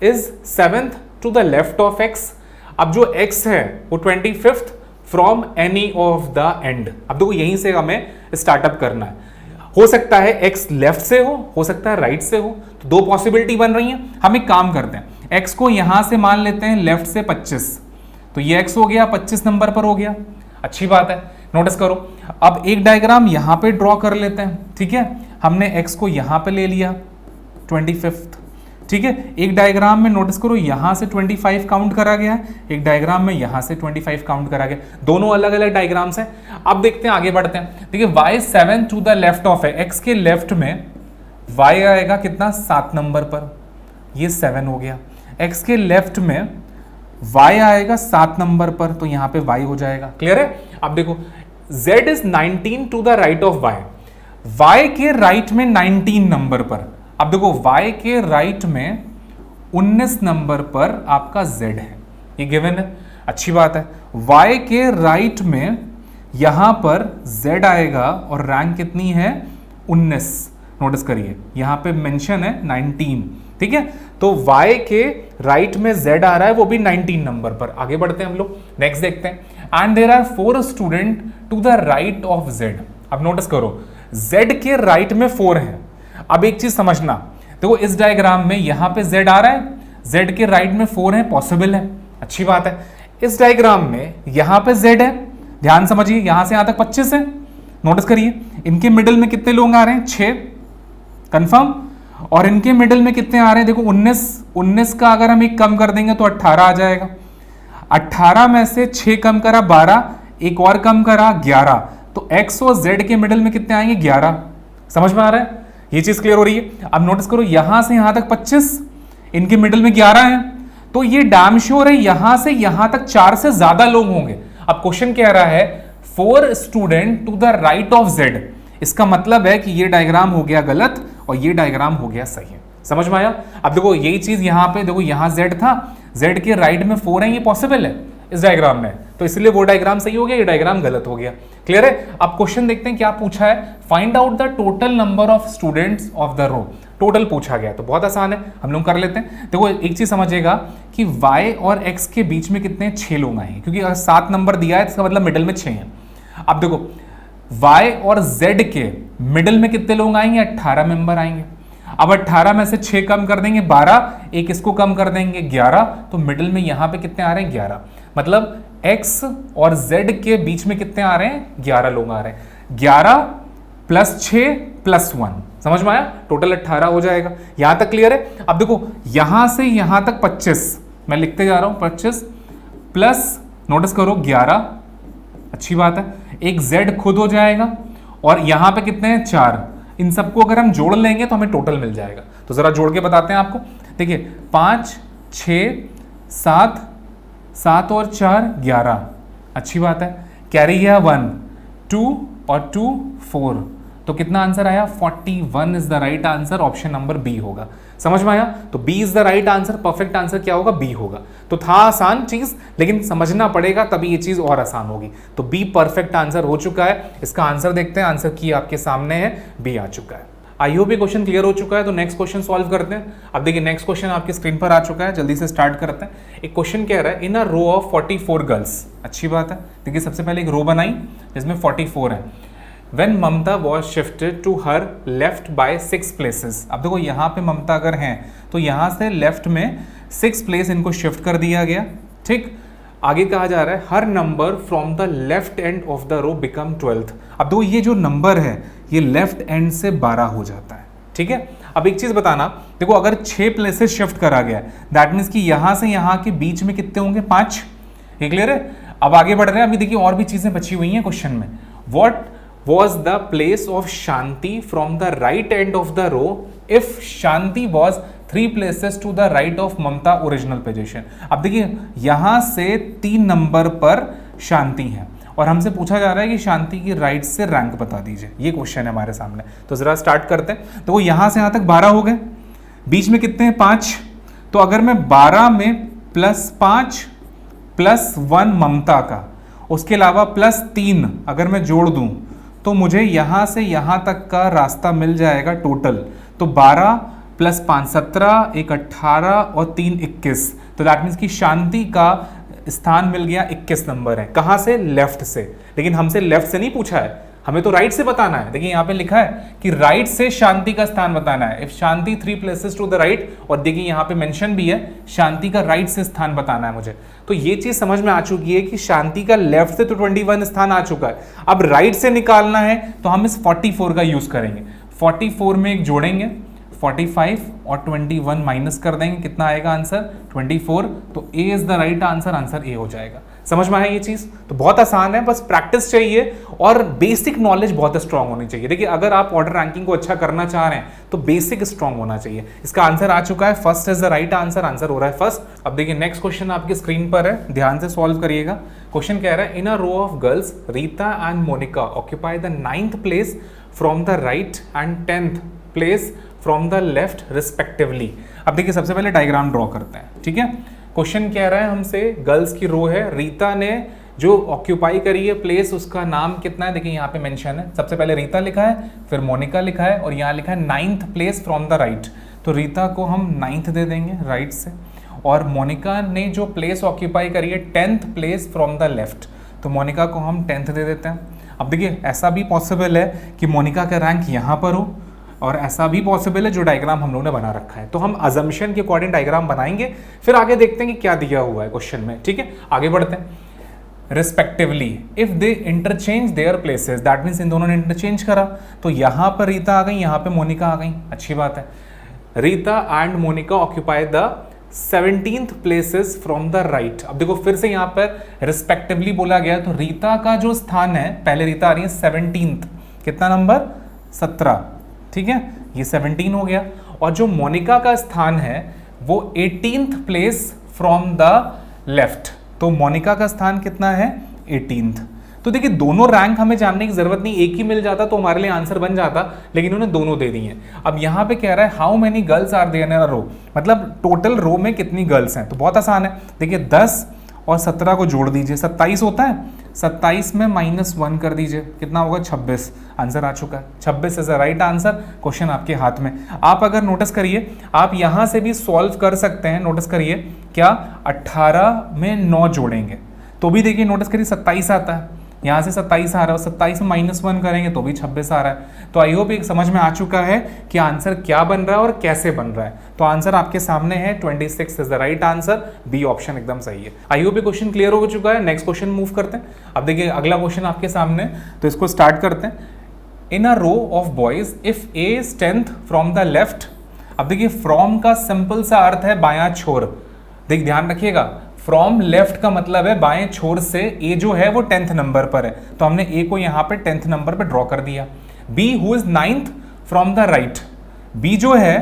is 7th to the left of x। अब जो x है वो 25th from any of the end. अब देखो यहीं से हमें स्टार्टअप करना है, हो सकता है x लेफ्ट से हो सकता है राइट से हो, तो दो पॉसिबिलिटी बन रही हैं। हम एक काम करते हैं, x को यहां से मान लेते हैं लेफ्ट से 25, तो ये x हो गया 25 नंबर पर हो गया, अच्छी बात है। नोटिस करो, अब एक डायग्राम यहां पे ड्रॉ कर लेते हैं, ठीक है। हमने x को यहां पे ले लिया 25th, ठीक है। एक डायग्राम में नोटिस करो यहां से 25 काउंट करा गया है, एक डायग्राम में यहां से 25 काउंट करा गया, दोनों अलग अलग डायग्राम्स हैं। अब देखते हैं, आगे बढ़ते हैं। देखिए y 7 to the left of है, x के लेफ्ट में y आएगा कितना, 7 नंबर पर, ये 7 हो गया। x के लेफ्ट में y आएगा 7 नंबर पर, तो यहां पे y हो जाएगा, क्लियर है। अब देखो z is 19 to the right of y, y के राइट में 19 नंबर पर। अब देखो y के राइट में 19 नंबर पर आपका z है, ये गिवन है, अच्छी बात है। y के राइट में यहां पर z आएगा और रैंक कितनी है, 19। नोटिस करिए यहां पे मेंशन है 19, ठीक है। तो y के राइट में z आ रहा है, वो भी 19 नंबर पर। आगे बढ़ते हैं हम लोग, नेक्स्ट देखते हैं। And there are 4 student to the right of z। अब नोटिस करो z के राइट में 4 है। अब एक चीज समझना, देखो इस डायग्राम में यहां पे z आ रहा है, z के राइट में 4 है, पॉसिबल है, अच्छी बात है। इस डायग्राम में यहां पे z है, ध्यान समझिए, यहां से यहां तक 25 है। नोटिस करिए इनके मिडिल में कितने लोग आ रहे हैं, 6, कंफर्म। और इनके मिडिल में कितने आ रहे हैं, देखो 19 का अगर हम एक कम कर देंगे तो 18 आ जाएगा। 18 में से 6 कम करा 12, एक और कम करा 11, तो x और z के मिडिल में कितने आएंगे, 11। समझ में आ रहा है, ये चीज क्लियर हो रही है। अब नोटिस करो यहां से यहां तक 25, इनके मिडिल में 11 है, तो ये डैम श्योर है यहां से यहां तक 4 से ज्यादा लोग होंगे। अब क्वेश्चन कह रहा है 4 student to the right of z, इसका मतलब है कि ये डायग्राम हो गया गलत और ये डायग्राम हो गया सही है। समझ में आया। अब देखो यही चीज यहां पे देखो, यहां z था, z के राइट में 4 है, ये पॉसिबल है इस डायग्राम में, तो इसलिए वो डायग्राम सही हो गया, ये डायग्राम गलत हो गया, क्लियर है। अब क्वेश्चन देखते हैं क्या पूछा है, find out the total number of students of the row. Total पूछा गया, तो बहुत आसान है, हम लोग कर लेते हैं। देखो एक चीज समझिएगा कि y और x के बीच में कितने, 6 लोग आए हैं, क्योंकि अगर 7 नंबर दिया है इसका मतलब मिडिल में 6 हैं। अब देखो y और z के मिडिल में कितने लोग आएंगे, 18 मेंबर आएंगे। अब 18 में से 6 कम कर देंगे 12, एक इसको कम कर देंगे 11, तो मिडिल में यहां पे कितने आ रहे हैं, 11। मतलब x और z के बीच में कितने आ रहे हैं, 11 लोग आ रहे हैं। 11 प्लस 6 प्लस 1, समझ में आया, टोटल 18 हो जाएगा। यहां तक क्लियर है। अब देखो यहां से यहां तक 25, मैं लिखते जा रहा हूं, 25 प्लस नोटिस करो 11, अच्छी बात है, एक z खुद हो जाएगा और यहां पे कितने हैं, 4। इन सबको अगर हम जोड़ लेंगे तो हमें टोटल मिल जाएगा। तो जरा जोड़ के बताते हैं आपको। देखिए 5 6 7, 7 और 4 11, अच्छी बात है। कैरी गया 1, 2 और 2 4, तो कितना आंसर आया, 41 is the right answer, option number B होगा। समझ में आया? तो B is the right answer, perfect answer क्या होगा? बी होगा। तो था आसान चीज, लेकिन समझना पड़ेगा तभी ये चीज और आसान होगी। तो बी परफेक्ट आंसर हो चुका है। इसका आंसर देखते हैं, आंसर की आपके सामने है, बी आ चुका है। आई होप ये क्वेश्चन क्लियर हो चुका है। तो नेक्स्ट क्वेश्चन सॉल्व करते हैं। अब देखिए नेक्स्ट क्वेश्चन आपकी स्क्रीन पर आ चुका है, जल्दी से स्टार्ट करते हैं। एक क्वेश्चन कह रहा है in a row of 44 girls, अच्छी बात है। देखिए सबसे पहले एक रो बनाई जिसमें 44 है। When Mamata was shifted to her left by 6 places, अब देखो यहाँ पे ममता अगर हैं तो यहाँ से लेफ्ट में 6 प्लेस इनको शिफ्ट कर दिया गया, ठीक। आगे कहा जा रहा है हर number from the left end of the row become 12th। अब देखो ये जो नंबर है ये लेफ्ट एंड से 12 हो जाता है, ठीक है। अब एक चीज बताना, देखो अगर 6 प्लेसेस शिफ्ट करा गया दैट मीन्स कि यहाँ से यहाँ के बीच में कितने होंगे? 5। ये क्लियर है? अब आगे बढ़ रहे हैं। अभी देखिए और भी चीजें बची हुई हैं क्वेश्चन में। What was the place of Shanti from the right end of the row if Shanti was 3 places to the right of Mamta original position। अब देखिए यहां से 3 नंबर पर शांति है और हमसे पूछा जा रहा है कि शांति की राइट से रैंक बता दीजिए। ये क्वेश्चन है हमारे सामने। तो जरा स्टार्ट करते हैं। तो वो यहां से यहां तक 12 हो गए, बीच में कितने हैं? 5। तो अगर मैं 12 में +5 +1 ममता का, उसके अलावा +3 अगर मैं जोड़ दूं तो मुझे यहां से यहां तक का रास्ता मिल जाएगा टोटल। तो 12 + 5 17, 1 18 और 3 21। तो दैट मीन्स कि शांति का स्थान मिल गया 21 नंबर है। कहां से? लेफ्ट से। लेकिन हमसे लेफ्ट से नहीं पूछा है, हमें तो राइट से बताना है। देखिए यहाँ पे लिखा है कि राइट से शांति का स्थान बताना है। If Shanti 3 places to the right, और देखिए यहाँ पे मेंशन भी है शांति का राइट से स्थान बताना है मुझे। तो ये चीज समझ में आ चुकी है कि शांति का लेफ्ट से तो 21 स्थान आ चुका है। अब राइट से निकालना है तो हम इस 44 का यूज करेंगे। 44 में एक जोड़ेंगे 45 और 21 माइनस कर देंगे, कितना आएगा आंसर? 24। तो A is the right answer, answer A हो जाएगा। समझ में आया ये चीज? तो बहुत आसान है, बस प्रैक्टिस चाहिए और बेसिक नॉलेज बहुत स्ट्रांग होनी चाहिए। देखिए अगर आप ऑर्डर रैंकिंग को अच्छा करना चाह रहे हैं तो बेसिक स्ट्रांग होना चाहिए। इसका आंसर आ चुका है, first is the right answer, answer हो रहा है फर्स्ट। अब देखिए नेक्स्ट क्वेश्चन आपकी स्क्रीन पर है, ध्यान से सॉल्व करिएगा। क्वेश्चन कह रहा है in a row of girls Rita and Monika occupy the 9th place from the right and 10th place from the left respectively. अब देखिए सबसे पहले डायग्राम ड्रॉ करते हैं, ठीक है। क्वेश्चन कह रहा है हमसे गर्ल्स की रो है, रीता ने जो ऑक्यूपाई करी है प्लेस, उसका नाम कितना है? देखिए यहाँ पे मेंशन है। सबसे पहले रीता लिखा है, फिर मोनिका लिखा है और यहाँ लिखा है 9th place from the right. तो रीता को हम 9th दे देंगे राइट से, और मोनिका ने जो प्लेस ऑक्यूपाई करी है 10th place from the left, तो मोनिका को हम 10th दे देते हैं। अब देखिए ऐसा भी पॉसिबल है कि मोनिका का रैंक यहाँ पर हो, और ऐसा भी पॉसिबल है जो डायग्राम हम लोगों ने बना रखा है। तो हम अजम्पशन के अकॉर्डिंग डायग्राम बनाएंगे, फिर आगे देखते हैं कि क्या दिया हुआ है क्वेश्चन में, ठीक है। आगे बढ़ते हैं। Respectively if they interchange their places, that means इन दोनों ने इंटरचेंज करा, तो यहाँ पर रीता आ गई, यहाँ पे मोनिका आ गई, अच्छी बात है। Rita and Monika occupy the 17th places from the right. अब देखो फिर से यहाँ पर रिस्पेक्टिवली बोला गया, तो रीता का जो स्थान है, पहले रीता आ रही है 17th, कितना नंबर? 17, ठीक है, ये 17 हो गया। और जो मोनिका का स्थान है वो 18th place from the left, तो मोनिका का स्थान कितना है? 18th। तो देखिए दोनों रैंक हमें जानने की जरूरत नहीं, एक ही मिल जाता तो हमारे लिए आंसर बन जाता, लेकिन उन्होंने दोनों दे दी हैं। अब यहाँ पे कह रहा है how many girls are there in a row, मतलब टोटल रो में कितनी गर्ल्स हैं। तो बहुत आसान है, देखिए 10 और 17 को जोड़ दीजिए, 27 होता है। 27 में -1 कर दीजिए, कितना होगा? 26। आंसर आ चुका है, 26 is the right answer. Question आपके हाथ में। आप अगर नोटिस करिए, आप यहां से भी सॉल्व कर सकते हैं। नोटिस करिए क्या 18 में 9 जोड़ेंगे तो भी देखिए, नोटिस करिए 27 आता है, यहाँ से 27 आ रहा है, 27 में -1 करेंगे तो भी 26 आ रहा है। तो आई होप एक समझ में आ चुका है कि आंसर क्या बन रहा है और कैसे बन रहा है। तो आंसर आपके सामने है, 26 is the right answer, B option एकदम सही है। आई होप ये क्वेश्चन क्लियर हो चुका है। नेक्स्ट क्वेश्चन मूव करते हैं। अब देखिए अगला क्वेश्चन आपके सामने, तो इसको स्टार्ट करते हैं। In a row of boys if A is 10th from the left. अब देखिए फ्रॉम का सिंपल सा अर्थ है बायां छोर, देख ध्यान रखिएगा, फ्रॉम लेफ्ट का मतलब है बाएं छोर से। ए जो है वो 10th नंबर पर है, तो हमने ए को यहाँ पे 10th नंबर पे ड्रॉ कर दिया। B who is 9th from the right, B जो है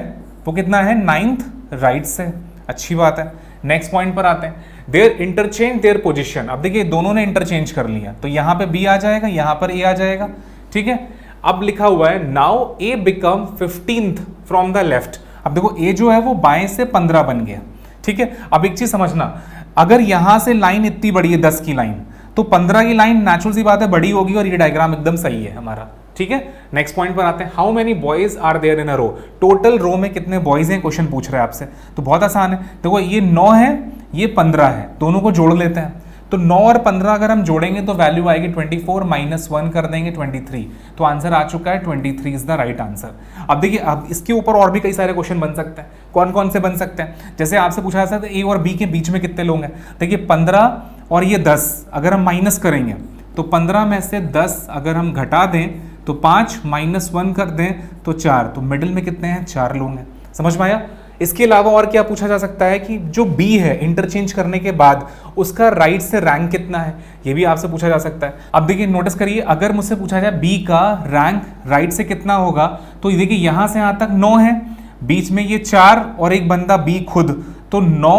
वो कितना है? 9th राइट से, अच्छी बात है। नेक्स्ट पॉइंट पर आते हैं, देयर इंटरचेंज देयर पोजीशन। अब देखिए दोनों ने इंटरचेंज कर लिया, तो यहाँ पे बी आ जाएगा, यहाँ पर ए आ जाएगा, ठीक है। अब लिखा हुआ है now A become 15th from the left. अब देखो ए जो है वो बाएं से 15 बन गया, ठीक है। अब एक चीज समझना, अगर यहां से लाइन इतनी बड़ी है 10 की लाइन, तो 15 की लाइन नेचुरल सी बात है बड़ी होगी, और ये डायग्राम एकदम सही है हमारा, ठीक है। नेक्स्ट पॉइंट पर आते हैं, how many boys are there in a row, total row में कितने बॉयज हैं क्वेश्चन पूछ रहा है आपसे। तो बहुत आसान है, देखो ये 9 है, ये 15 है, दोनों को जोड़ लेते हैं। तो 9 और 15 अगर हम जोड़ेंगे तो वैल्यू आएगी 24, माइनस 1 कर देंगे 23, तो आंसर आ चुका है 23 इज द राइट आंसर। अब देखिए, अब इसके ऊपर और भी कई सारे क्वेश्चन बन सकते हैं। कौन कौन से बन सकते हैं, जैसे आपसे पूछा जा सकता है ए और बी के बीच में कितने लोग हैं। देखिए 15 और ये 10 अगर हम माइनस करेंगे तो 15 में से 10 अगर हम घटा दें तो 5, माइनस 1 कर दें तो 4, तो मिडिल में कितने हैं, 4 लोग हैं। समझ में आया। इसके अलावा और क्या पूछा जा सकता है कि जो B है इंटरचेंज करने के बाद उसका राइट से रैंक कितना है, ये भी आपसे पूछा जा सकता है। अब देखिए नोटिस करिए, अगर मुझसे पूछा जाए B का रैंक राइट से कितना होगा, तो देखिए यहां से यहां तक 9 है, बीच में ये 4 और एक बंदा B खुद, तो 9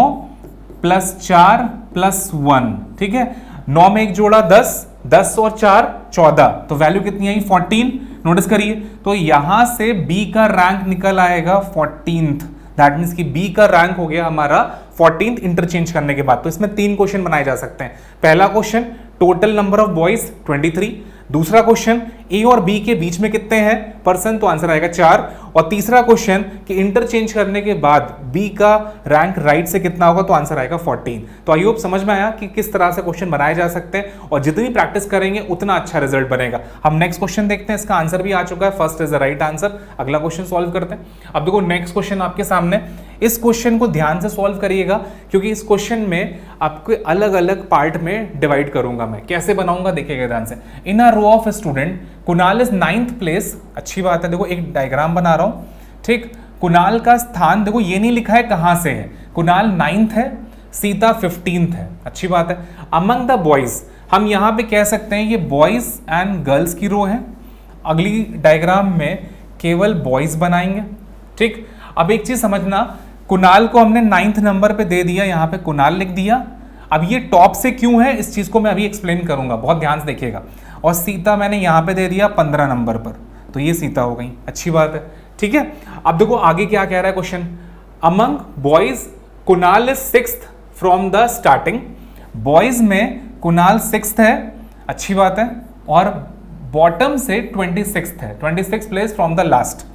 + 4 + 1, ठीक है। 9 में एक जोड़ा 10, 10 और 4 14, तो वैल्यू कितनी आई 14। नोटिस करिए, तो यहां से B का रैंक निकल आएगा 14th, दैट मीन्स कि बी का रैंक हो गया हमारा 14th इंटरचेंज करने के बाद। तो इसमें 3 क्वेश्चन बनाए जा सकते हैं। पहला question, total number of boys 23। दूसरा क्वेश्चन, ए और बी के बीच में कितने हैं पर्सन, तो आंसर आएगा 4। और तीसरा क्वेश्चन कि इंटरचेंज करने के बाद बी का रैंक राइट से कितना होगा, तो आंसर आएगा 14। तो आई होप समझ में आया कि किस तरह से क्वेश्चन बनाए जा सकते हैं, और जितनी प्रैक्टिस करेंगे उतना अच्छा रिजल्ट बनेगा। हम नेक्स्ट क्वेश्चन देखते हैं, इसका आंसर भी आ चुका है, first is the right answer. अगला क्वेश्चन सॉल्व करते हैं। अब देखो नेक्स्ट क्वेश्चन आपके सामने, इस क्वेश्चन को ध्यान से सॉल्व करिएगा, क्योंकि इस क्वेश्चन में आपको अलग अलग पार्ट में डिवाइड करूंगा मैं। कैसे बनाऊंगा देखिएगा ध्यान से। In a row of student, Kunal is 9th place, अच्छी बात है। देखो एक डायग्राम बना रहा हूं, ठीक। कुणाल का स्थान देखो ये नहीं लिखा है कहां से है, कुणाल 9th है, सीता 15th है, अच्छी बात है। अमंग द बॉयज, हम यहां पे कह सकते हैं ये बॉयज एंड गर्ल्स की रो है। अगली डायग्राम में केवल बॉयज बनाएंगे, ठीक। अब एक चीज समझना, कुणाल को हमने 9th नंबर पे दे दिया, यहां पे कुणाल लिख दिया। अब ये टॉप से क्यों है, इस चीज को मैं अभी एक्सप्लेन करूंगा, बहुत ध्यान से देखिएगा। और सीता मैंने यहां पे दे दिया 15 नंबर पर, तो ये सीता हो गई, अच्छी बात है, ठीक है। अब देखो आगे क्या कह रहा है question, among boys Kunal is 6th from the starting. Boys में कुणाल 6th है, अच्छी बात है, और बॉटम से 26th है, 26th place from the last,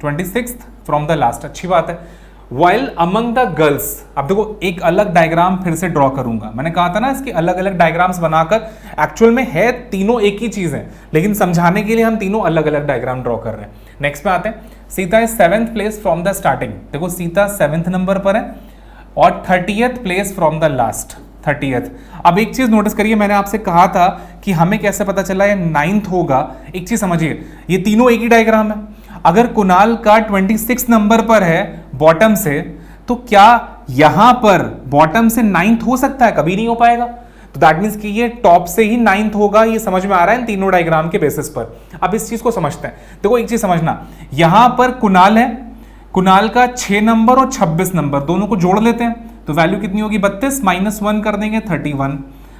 26th from the last, अच्छी बात है। वाइल अमंग द गर्ल्स, अब देखो एक अलग डायग्राम फिर से ड्रॉ करूंगा, मैंने कहा था ना इसके अलग अलग डायग्राम्स बनाकर, एक्चुअल में है तीनों एक ही चीज है, लेकिन समझाने के लिए हम तीनों अलग अलग डायग्राम ड्रॉ कर रहे हैं। नेक्स्ट पे आते हैं, Sita is 7th place from the starting. देखो सीता 7th नंबर पर है, और 30th place from the last, 30th। अब एक चीज नोटिस करिए, मैंने आपसे कहा था कि हमें कैसे पता चला ये 9th होगा। एक चीज समझिए, ये तीनों एक ही डायग्राम है। अगर कुणाल का 26 नंबर पर है बॉटम से, तो क्या यहां पर बॉटम से 9th हो सकता है, कभी नहीं हो पाएगा। तो दैट मीन्स कि ये टॉप से ही 9th होगा, ये समझ में आ रहा है इन तीनों डायग्राम के बेसिस पर। अब इस चीज को समझते हैं। देखो एक चीज समझना, यहां पर कुणाल है, कुणाल का 6 नंबर और 26 नंबर दोनों को जोड़ लेते हैं, तो वैल्यू कितनी होगी 32, माइनस 1 कर देंगे 31।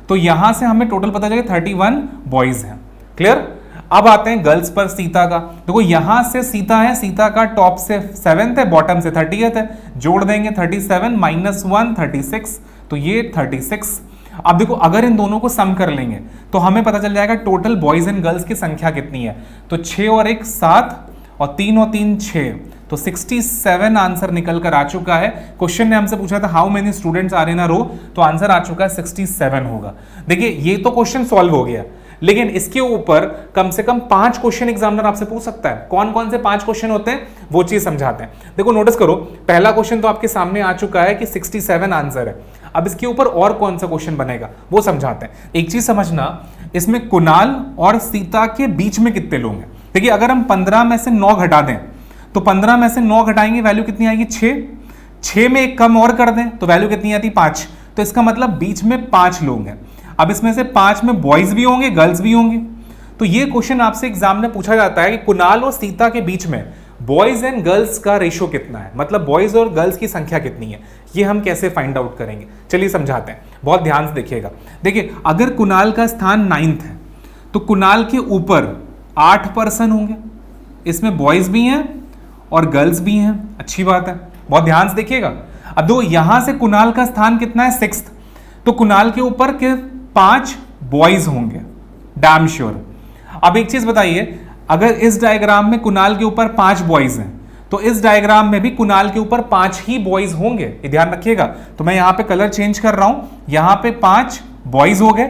तो यहां से हमें टोटल पता चलेगा 31 बॉयज हैं। क्लियर। अब आते हैं गर्ल्स पर, सीता का। देखो यहां से सीता है, सीता का टॉप से 7th है, बॉटम से 30th है, जोड़ देंगे 37 माइनस 1 36, तो ये 36। अब देखो अगर इन दोनों को सम कर लेंगे तो हमें पता चल जाएगा टोटल बॉयज एंड गर्ल्स की संख्या कितनी है। तो 6 और 1 7, और 3 और 3 6, तो 67 आंसर निकल कर आ चुका है। क्वेश्चन ने हमसे पूछा था how many students are in a row, तो आंसर आ चुका है 67 होगा। देखिए ये तो क्वेश्चन सॉल्व हो गया, लेकिन इसके ऊपर कम से कम 5 क्वेश्चन एग्जामिनर आपसे पूछ सकता है। कौन कौन से 5 क्वेश्चन होते हैं वो चीज समझाते हैं। देखो नोटिस करो, पहला क्वेश्चन तो आपके सामने आ चुका है कि 67 आंसर है। अब इसके ऊपर और कौन सा क्वेश्चन बनेगा वो समझाते हैं। एक चीज समझना, इसमें कुणाल और सीता के बीच में कितने लोग हैं। देखिए अगर हम 15 में से 9 घटा दें, तो 15 में से 9 घटाएंगे वैल्यू कितनी आएगी 6, 6 में एक कम और कर दें तो वैल्यू कितनी आती 5, तो इसका मतलब बीच में 5 लोग हैं। अब इसमें से 5 में बॉयज भी होंगे गर्ल्स भी होंगे। तो ये क्वेश्चन आपसे एग्जाम में पूछा जाता है कि कुणाल और सीता के बीच में बॉयज एंड गर्ल्स का रेशियो कितना है, मतलब बॉयज और गर्ल्स की संख्या कितनी है, ये हम कैसे फाइंड आउट करेंगे। चलिए समझाते हैं, बहुत ध्यान से देखिएगा। देखिए अगर कुणाल का स्थान 9th है, तो कुणाल के ऊपर 8 पर्सन होंगे, इसमें बॉयज भी हैं और गर्ल्स भी हैं, अच्छी बात है, बहुत ध्यान से देखिएगा। अब दो यहां से कुणाल का स्थान कितना है 6th, तो कुणाल के ऊपर के 5 बॉयज होंगे, डैम श्योर। अब एक चीज बताइए, अगर इस डायग्राम में कुणाल के ऊपर 5 बॉयज हैं तो इस डायग्राम में भी कुणाल के ऊपर 5 ही बॉयज होंगे, ये ध्यान रखिएगा। तो मैं यहां पे कलर चेंज कर रहा हूं, यहां पे 5 बॉयज हो गए।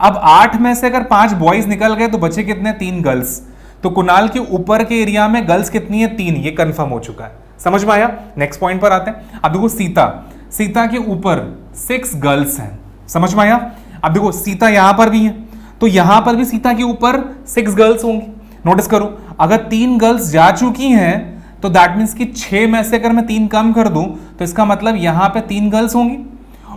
अब 8 में से अगर 5 बॉयज निकल गए तो बचे कितने, 3 गर्ल्स। तो कुणाल के ऊपर के एरिया में गर्ल्स कितनी है, 3, ये कंफर्म हो चुका है। समझ में आया? नेक्स्ट पॉइंट पर आते हैं। अब देखो सीता के ऊपर 6 गर्ल्स हैं, समझ में आया? अब देखो सीता यहां पर भी है, तो यहां पर भी सीता के ऊपर 6 गर्ल्स होंगी। नोटिस करो, अगर 3 गर्ल्स जा चुकी हैं तो दैट मीन्स कि 6 में से अगर मैं 3 कम कर दूं तो इसका मतलब यहां पे 3 गर्ल्स होंगी,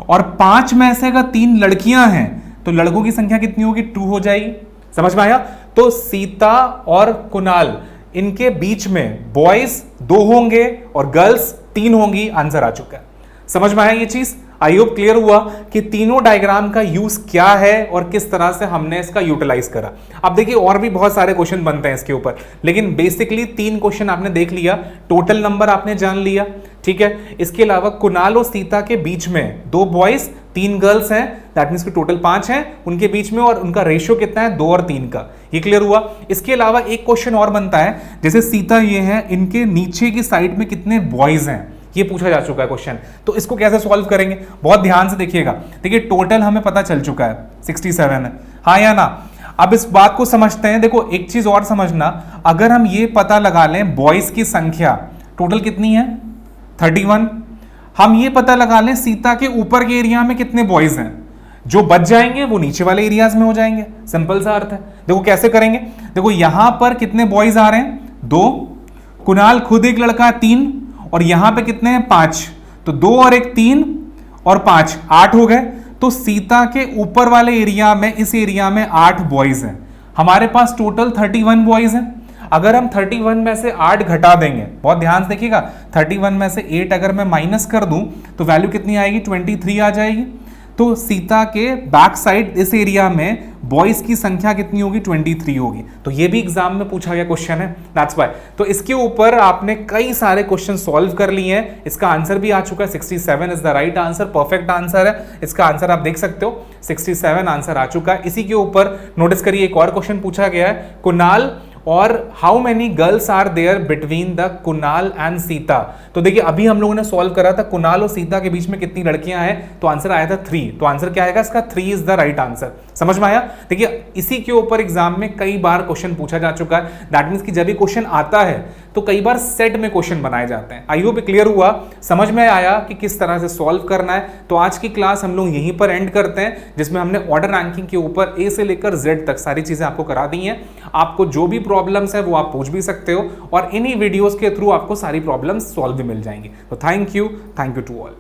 और 5 में से अगर 3 लड़कियां हैं तो लड़कों की संख्या कितनी होगी, 2 हो जाएगी। समझ में आया? तो सीता और कुणाल इनके बीच में बॉयज 2 होंगे और गर्ल्स 3 होंगी, आंसर आ चुका है। समझ में आया ये चीज? आई होप क्लियर हुआ कि तीनों डायग्राम का यूज क्या है और किस तरह से हमने इसका यूटिलाइज करा। अब देखिए और भी बहुत सारे क्वेश्चन बनते हैं इसके ऊपर, लेकिन बेसिकली 3 क्वेश्चन आपने देख लिया, टोटल नंबर आपने जान लिया, ठीक है। इसके अलावा कुणाल और सीता के बीच में 2 बॉयज 3 गर्ल्स हैं, दैट मीन्स कि टोटल 5 हैं उनके बीच में, और उनका रेशियो कितना है, 2 और 3 का। ये क्लियर हुआ। इसके अलावा एक क्वेश्चन और बनता है, जैसे सीता ये है, इनके नीचे की साइड में कितने बॉयज हैं, ये पूछा जा चुका है क्वेश्चन। तो इसको कैसे सॉल्व करेंगे, बहुत ध्यान से देखिएगा। देखिए टोटल हमें पता चल चुका है 67 है, हाँ या ना। अब इस बात को समझते हैं। देखो एक चीज और समझना, अगर हम ये पता लगा लें बॉयज की संख्या टोटल कितनी है 31, हम ये पता लगा लें सीता के ऊपर के एरिया में कितने बॉयज हैं, जो बच जाएंगे वो नीचे वाले एरियाज में हो जाएंगे, सिंपल सा अर्थ है। देखो कैसे करेंगे, देखो यहां पर कितने बॉयज आ रहे हैं, 2, कुणाल खुद एक लड़का 3, और यहां पे कितने हैं 5, तो 2 और 1 3 और 5 8 हो गए। तो सीता के ऊपर वाले एरिया में, इस एरिया में 8 बॉयज हैं, हमारे पास टोटल 31 बॉयज हैं। अगर हम 31 में से 8 घटा देंगे, बहुत ध्यान से देखिएगा, 31 में से 8 अगर मैं माइनस कर दूं तो वैल्यू कितनी आएगी, 23 आ जाएगी। तो सीता के बैक साइड इस एरिया में बॉयज की संख्या कितनी होगी, 23 होगी। तो ये भी एग्जाम में पूछा गया क्वेश्चन है, दैट्स व्हाई। तो इसके ऊपर आपने कई सारे क्वेश्चन सॉल्व कर लिए हैं, इसका आंसर भी आ चुका है, 67 is the right answer, perfect answer है। इसका आंसर आप देख सकते हो, 67 आंसर आ चुका है। इसी के ऊपर नोटिस करिए एक और क्वेश्चन पूछा गया है, कुणाल और how many girls are there between the Kunal and Sita. तो देखिए अभी हम लोगों ने सॉल्व करा था कुणाल और सीता के बीच में कितनी लड़कियां हैं, तो आंसर आया था 3। तो आंसर क्या आएगा इसका, 3 इज द राइट आंसर। समझ में आया? देखिए इसी के ऊपर एग्जाम में कई बार क्वेश्चन पूछा जा चुका है, दैट मीन्स कि जब भी क्वेश्चन आता है तो कई बार सेट में क्वेश्चन बनाए जाते हैं। आई होप क्लियर हुआ, समझ में आया कि किस तरह से सॉल्व करना है। तो आज की क्लास हम लोग यहीं पर एंड करते हैं, जिसमें हमने ऑर्डर रैंकिंग के ऊपर ए से लेकर जेड तक सारी चीजें आपको करा दी हैं। आपको जो भी प्रॉब्लम्स है वो आप पूछ भी सकते हो, और इन्हीं वीडियोस के थ्रू आपको सारी प्रॉब्लम्स सॉल्व भी मिल जाएंगी। तो थैंक यू टू ऑल।